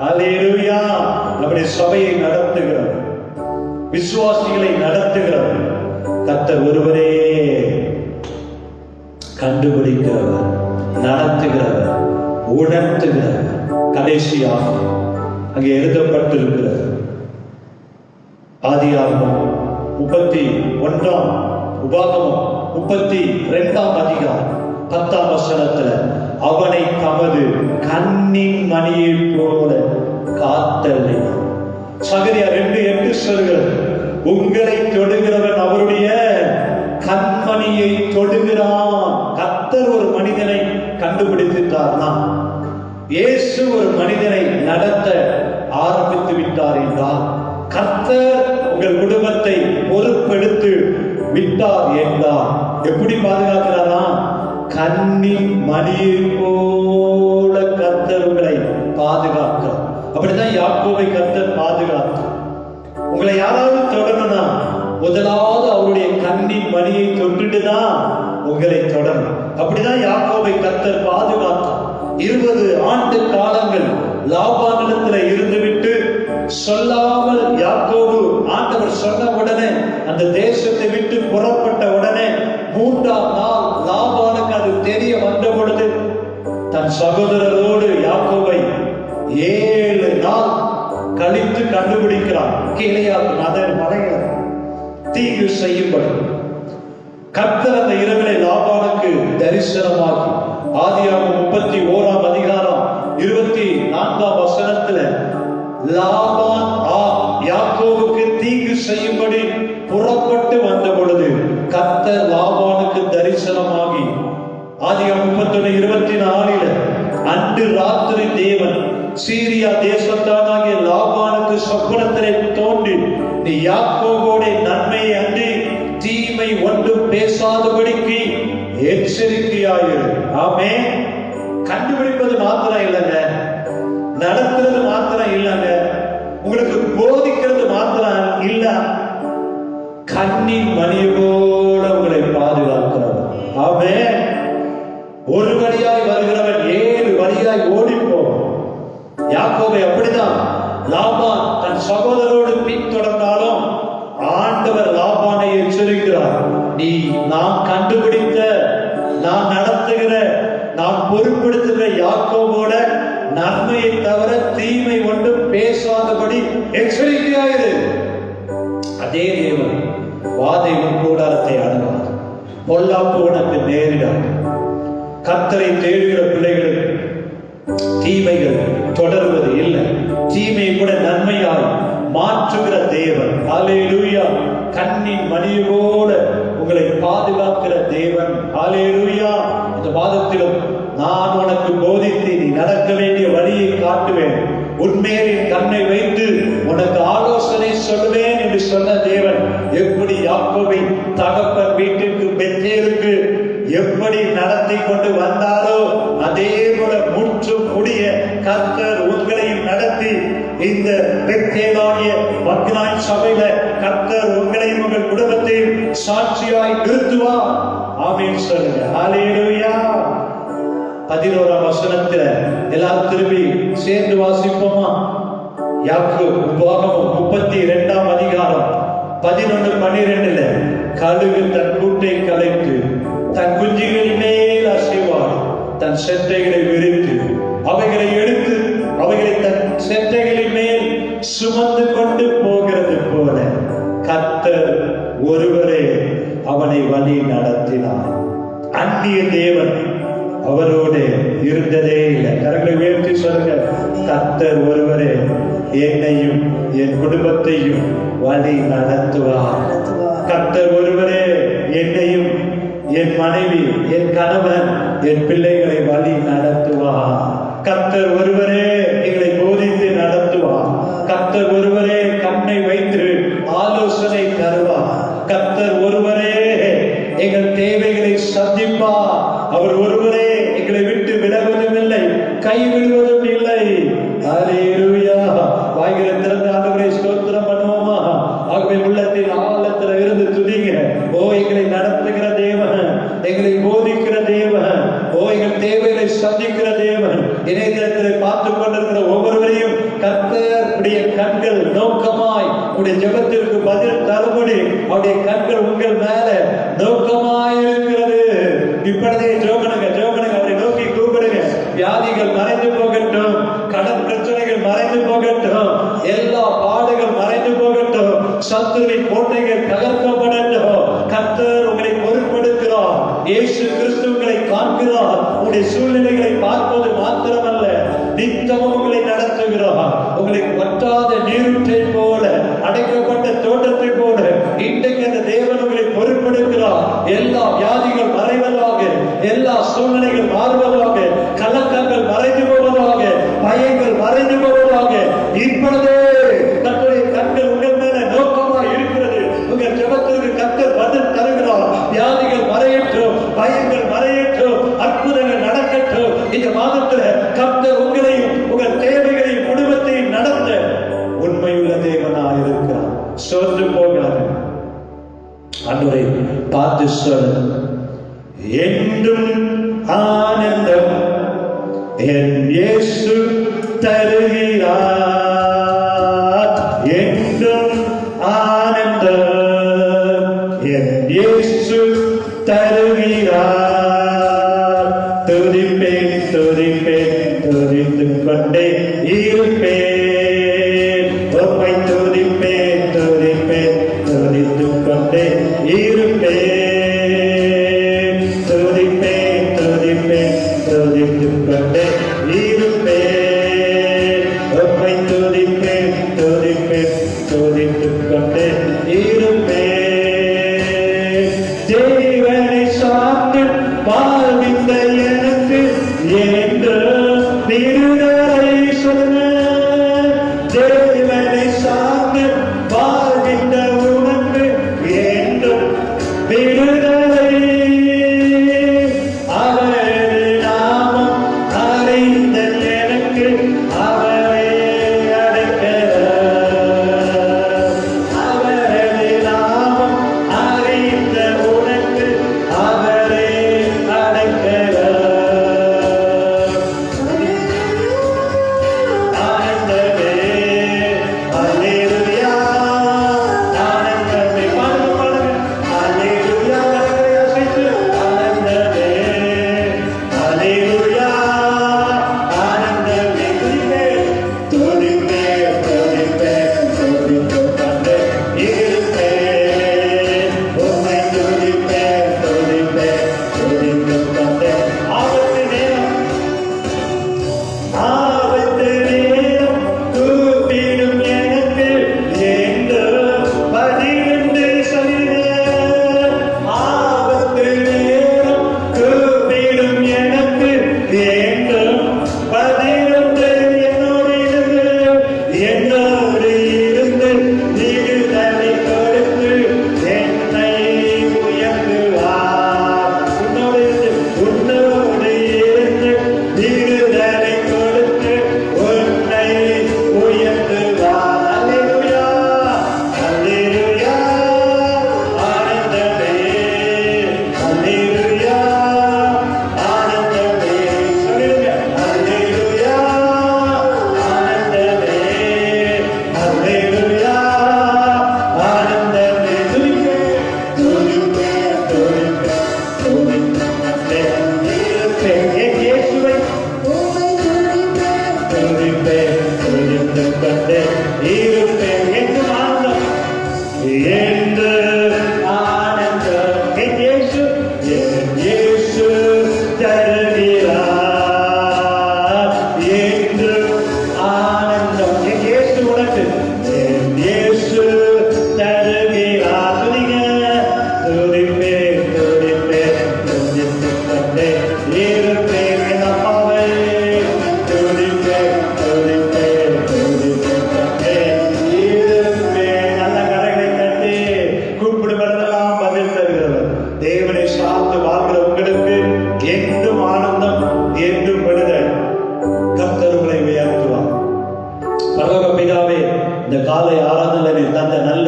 அல்லேலூயா. நம்முடைய சபையை நடத்துகிறவர், விசுவாசிகளை நடத்துகிறவர் கர்த்தர் ஒருவரே. கண்டுபிடிக்கிறவர், நடத்துகிறவர், உணர்த்துகிறவர். கடைசியாக அங்கே எழுதப்பட்டிருக்கிறது ஆதியாகமம் 31 உபாகமம் 32 அதிகாரம் 10 வசனத்துல அவனை தமது கண்ணின் மணியை போல காத்தல்லை. சகரியா 2:8 சொல்கிறது, உங்களை தொடுகிறவன் அவருடைய கண்மணியை தொடுகிறான். கர்த்தர் ஒரு மனிதனை கண்டுபிடித்தார்னா, இயேசு ஒரு மனிதனை நடத்த ஆரம்பித்து விட்டார் என்றால், கர்த்தர் உங்கள் குடும்பத்தை பொறுப்பெடுத்து விட்டார் என்றால் எப்படி பாதுகாக்கிறாரா? கண்ணின் மணியை போல கர்த்தர் உங்களை பாதுகாக்கிறார். அப்படித்தான் யாக்கோபை கர்த்தர் பாதுகாத்தார். உங்களை யாராவது தொடரணும்னா முதலாவது அவருடைய கண்ணின் மணியை தொட்டுட்டுதான் உங்களை தொடரும். அப்படிதான் யாக்கோபை கர்த்தர் பாதுகாத்தார். 20 ஆண்டு காலங்கள் லாபானிடத்துல இருந்துவிட்டு சொல்லாமல் யாக்கோபு ஆண்டவர் சொன்ன உடனே அந்த தேசத்தை விட்டு புறப்பட்ட உடனே 3ஆம் நாள் லாபானுக்கு அது தெரிய வந்த பொழுது தன் சகோதரரோடு யாக்கோபை 7 நாள் கழித்து கண்டுபிடிக்கிறார். கீழையால் அதன் மலைகள் தீங்கு செய்யும்படி கர்த்தர் அந்த இரவிலே லாபானுக்கு தரிசனமாகி ஆதியாகமம் 31 அதிகாரம் 24 வசனத்துல லாபான் யாக்கோபுக்கு தீங்கு செய்யும்படி புறப்பட்டு வந்த பொழுது கர்த்தர் லாபானுக்கு தரிசனமாகி ஆதியாகமம் 31:24 அன்று ராத்திரி தேவன் சீரியா தேசத்தானாகிய லாபானுக்கு சொப்பனத்திலே தோன்றி, நீ யாக்கோபோட நன்மையை அன்றி தீமை ஒன்றும் பேசாதபடிக்கு எச்சரிக்கையாயிரு. ஆமென். கண்டுபிடிப்பது மாத்திரம் இல்லைங்க, நடத்துறது மாத்திரம் இல்லைங்க, உங்களுக்கு போதிக்கிறது மாத்திரம் இல்ல, கண்ணின் மணி போல உங்களை பாதுகாக்கிறது. ஆமென். ஒரு வழியாய் வருகிறவன் 7 வழியாய் ஓடி போவான். யாக்கோபை லாபான் தன் சகோதரோடு பின்தொடர்ந்தாலும் ஆண்டவர் லாபானை எச்சரிக்கிறார். நீ நான் கண்டுபிடித்த, நான் நடத்துகிற, நான் பொறுப்படுத்துகிற யாக்கோபோட நன்மையை தவிர தீமை ஒன்றும் பேசாதபடி எச்சரிக்கையாயிரு. அதே தேவன் வாதை உன் கூடாரத்தை அணுகாது, பொல்லாப்பு உனக்கு நேரிடாது. கர்த்தரை தேடுகிற பிள்ளைகளுக்கு தீமைகள் தொடர்வது இல்லை. தீமையை கூட நன்மையாய் மாற்றுகிற தேவன். ஹல்லேலூயா. கண்ணின் மணியை போல உங்களை பாதுகாக்கிற தேவன். ஹல்லேலூயா. இந்த மாதத்திலும் நான் உனக்கு போதித்து நீ நடக்க வேண்டிய வழியை காட்டுவேன், உன்மேல் கண்ணை வைத்து உனக்கு ஆலோசனை சொல்லுவேன் என்று சொன்ன தேவன் எப்படி யாக்கோபை தகப்பன் வீட்டுக்கு பெத்தேலுக்கு எப்படி நடத்தி கொண்டு வந்தாரோ அதே போல முற்றும் முடிய கர்த்தர் உங்களையும் நடத்தி இந்த பெத்தேலாகிய மக்களாய் சபையில கர்த்தர் உங்களையும் உங்கள் குடும்பத்தையும் சாட்சியாய் நிறுத்துவார். ஆமென் சொல்லுங்க. ஹல்லேலூயா. 11ஆம் வசனத்துல எல்லாரும் திரும்பி சேர்ந்து வாசிப்போமா? உபாகமம் 32ஆம் அதிகாரம் 11-12 கழுகு தன் கூட்டை கலைத்து தன் குஞ்சுகளின் மேல் அசைவார், தன் செட்டைகளை விரித்து அவைகளை எடுத்து அவைகளை தன் செட்டைகளின் மேல் சுமந்து கொண்டு போகிறது போல கர்த்தர் ஒருவரே அவனை வழி நடத்தினார். அந்நிய தேவன் அவரோடு இருந்ததே இல்லை. கரங்களை உயர்த்தி சொல்லுங்க. கர்த்தர் ஒருவரே என்னையும் என் குடும்பத்தையும் வழி நடத்துவார். கர்த்தர் ஒருவரே என்னையும் என் மனைவி, என் கணவன், என் பிள்ளைகளை வழி நடத்துவார். கர்த்தர் ஒருவரே எங்களை போதித்து நடத்துவார். கர்த்தர் ஒருவரே கண்ணை வைத்து ஆலோசனை தருவார். கர்த்தர் ஒருவரே எங்கள் தேவைகளை சந்திப்பார். அவர் ஒருவரே எங்களை விட்டு விலகுவதும் இல்லை, கைவிடுவதும் இல்லை. ஹல்லேலூயா. வாய்களை திறந்து ஆண்டவரை ஸ்தோத்திரம் பண்ணுவோமா? ஆகவே உள்ளத்தின் ஆழத்துல இருந்து துதிங்க. ஓ எங்களை நடத்துகிற தேவன், எங்களை போதிக்கிற தேவன், ஓ எங்கள் தேவைகளை சந்திக்கிற தேவன். இணையதளத்தில் பார்த்து கொண்டிருக்கிற ஒவ்வொருவரையும் கர்த்தருடைய கண்கள் நோக்கமாய் உடைய ஜெபத்திற்கு பதில் தரும்படி அவருடைய கண்கள் உங்கள் மேல நோக்கமாய் இருக்கிறது. இப்பொழுதே ஜோகனுங்க அவரை நோக்கி கூப்பிடுங்க. வியாதிகள் மறைந்து போகட்டும், கடன் பிரச்சனைகள் மறைந்து போகட்டும், எல்லா பாடுகள் மறைந்து போகட்டும், சத்துருவின் கோட்டைகள் தகர்க்கப்படட்டும். கர்த்தர் உங்களை பொறுப்படுத்துகிறார். இயேசு கிறிஸ்து உங்களை காண்கிறார். உங்களுடைய சூழ்நிலைகளை பார்ப்பது மாத்திரமல்ல, நித்தமும் உங்களை நடத்துகிறார். உங்களை வற்றாத நீரூற்றை போல, அடைக்கப்பட்ட தோட்டத்தை போல இன்றைக்கு அந்த தேவன் உங்களை பொறுப்படுகிறார். எல்லா வியாதிகள் மறைவதாக, எல்லா சூழ்நிலைகள் மாறுவதாக, கலக்கங்கள் மறைந்து போவதாக, பயங்கள் மறைந்து போவதாக. இப்பொழுதே கர்த்தருடைய கண்கள் உங்கள் மேல நோக்கமாக இருக்கிறது. உங்கள் ஜெபத்திற்கு கர்த்தர் பதில் தருகிறார். வியாதிகள் மறையட்டும், பயங்கள் மறையட்டும், அற்புதங்கள் நடக்கட்டும். இந்த மாதத்துல கர்த்தர் உங்களையும் உங்கள் தேவைகளையும் குடும்பத்தையும் நடத்த உண்மையுள்ள தேவனாக இருக்கிறார். சோர்ந்து போகாது. ஆண்டவரை பார்த்து சொல்ல, என்றும் ஆனந்தம் என் இயேசு தருகிறார். என்றும் ஆனந்தம் என் இயேசு தருகிறார். துதிப்பேன் துதிப்பேன் துதித்துக் கொண்டே இருப்பேன். உம்மை துதிப்பேன் துதிப்பேன் துதித்துக் கொண்டே இருப்பேன். துதிப்பேன் துதிப்பேன் துதித்துக் கொண்டே இருப்பேன். உம்மை துதிப்பேன் துதிப்பேன் துதித்துக் கொண்டே இருப்பேன். தேவனை சார்ந்து வாழ்கின்ற எனக்கு என்று விடுதலை சொல்ல. தேவனை சார்ந்து வாழ்கின்ற உனக்கு என்றும் விடுதலை. அவரது நாமம் அறிந்த எனக்கு அவரே அடைக்கலம். அவரது நாமம் அறிந்த உனக்கு அவரே அடைக்கலம். ஆனந்தமே துதிப்பேன் துதித்துக் கொண்டே இருப்பேன் என்று ஆனந்தம் என்று ஆனந்தம் என் இயேசு தருகிறார் என்று ஆனந்தம் என் இயேசு உனக்கு என் இயேசு தருகிறார். துதிப்பேன் துதிப்பேன் துதித்துக் கொண்டே இருப்பேன் என் அம்மாவை துதிப்பேன் துதிப்பேன் துதித்துக் கொண்டே இருப்பேன். நல்ல கரைகளை தட்டி கூப்பிடுவதெல்லாம் பதில் தருகிறவர். தேவனை சார்ந்து வாழ்கிற உங்களுக்கு என்றும் ஆனந்தம் என்றும் விடுதலை. கர்த்தர் உங்களை உயர்த்துவார். பரலோக பிதாவே, இந்த காலை ஆராதனை தந்த நல்ல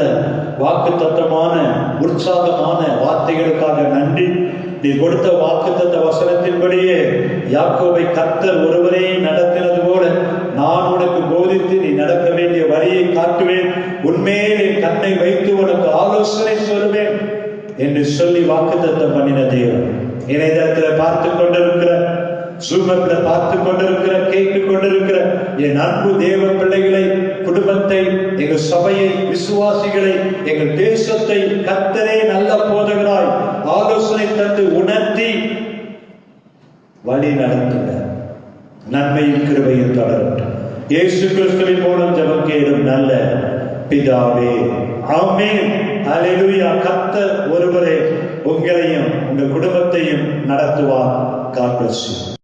வாக்குத்தத்தமான உற்சாகமான வார்த்தைகளுக்காக நன்றி. நீ கொடுத்த வாக்குத்தத்த வசனத்தின்படியே யாக்கோபை கர்த்தர் ஒருவரே நடத்தினது போல நான் உனக்கு போதித்து நீ நடக்க வேண்டிய வழியை காட்டுவேன், உன்மேல் என் கண்ணை வைத்து உனக்கு ஆலோசனை சொல்வேன் என்று சொல்லி வாக்குத்தத்தம் பண்ணின தேவன், இணையதளத்தில் பார்த்து கொண்டிருக்கிற, சூமத்துல பார்த்து கொண்டிருக்கிற, கேட்டுக் கொண்டிருக்கிற என் அன்பு தேவ பிள்ளைகளை, குடும்பத்தை, எங்கள் சபையை, விசுவாசிகளை, எங்கள் தேசத்தை கர்த்தரே நல்ல போதகராய் ஆலோசனை தந்து உணர்த்தி வழி நடத்துங்க. நன்மையும் கிருபையும் தொடரட்டும். இயேசு கிறிஸ்துவின் மூலம் ஜெபம் கேளும் நல்ல பிதாவே, ஆமென். அல்லேலூயா. கர்த்தர் ஒருவரே உங்களையும் உங்கள் குடும்பத்தையும் நடத்துவார். God bless you.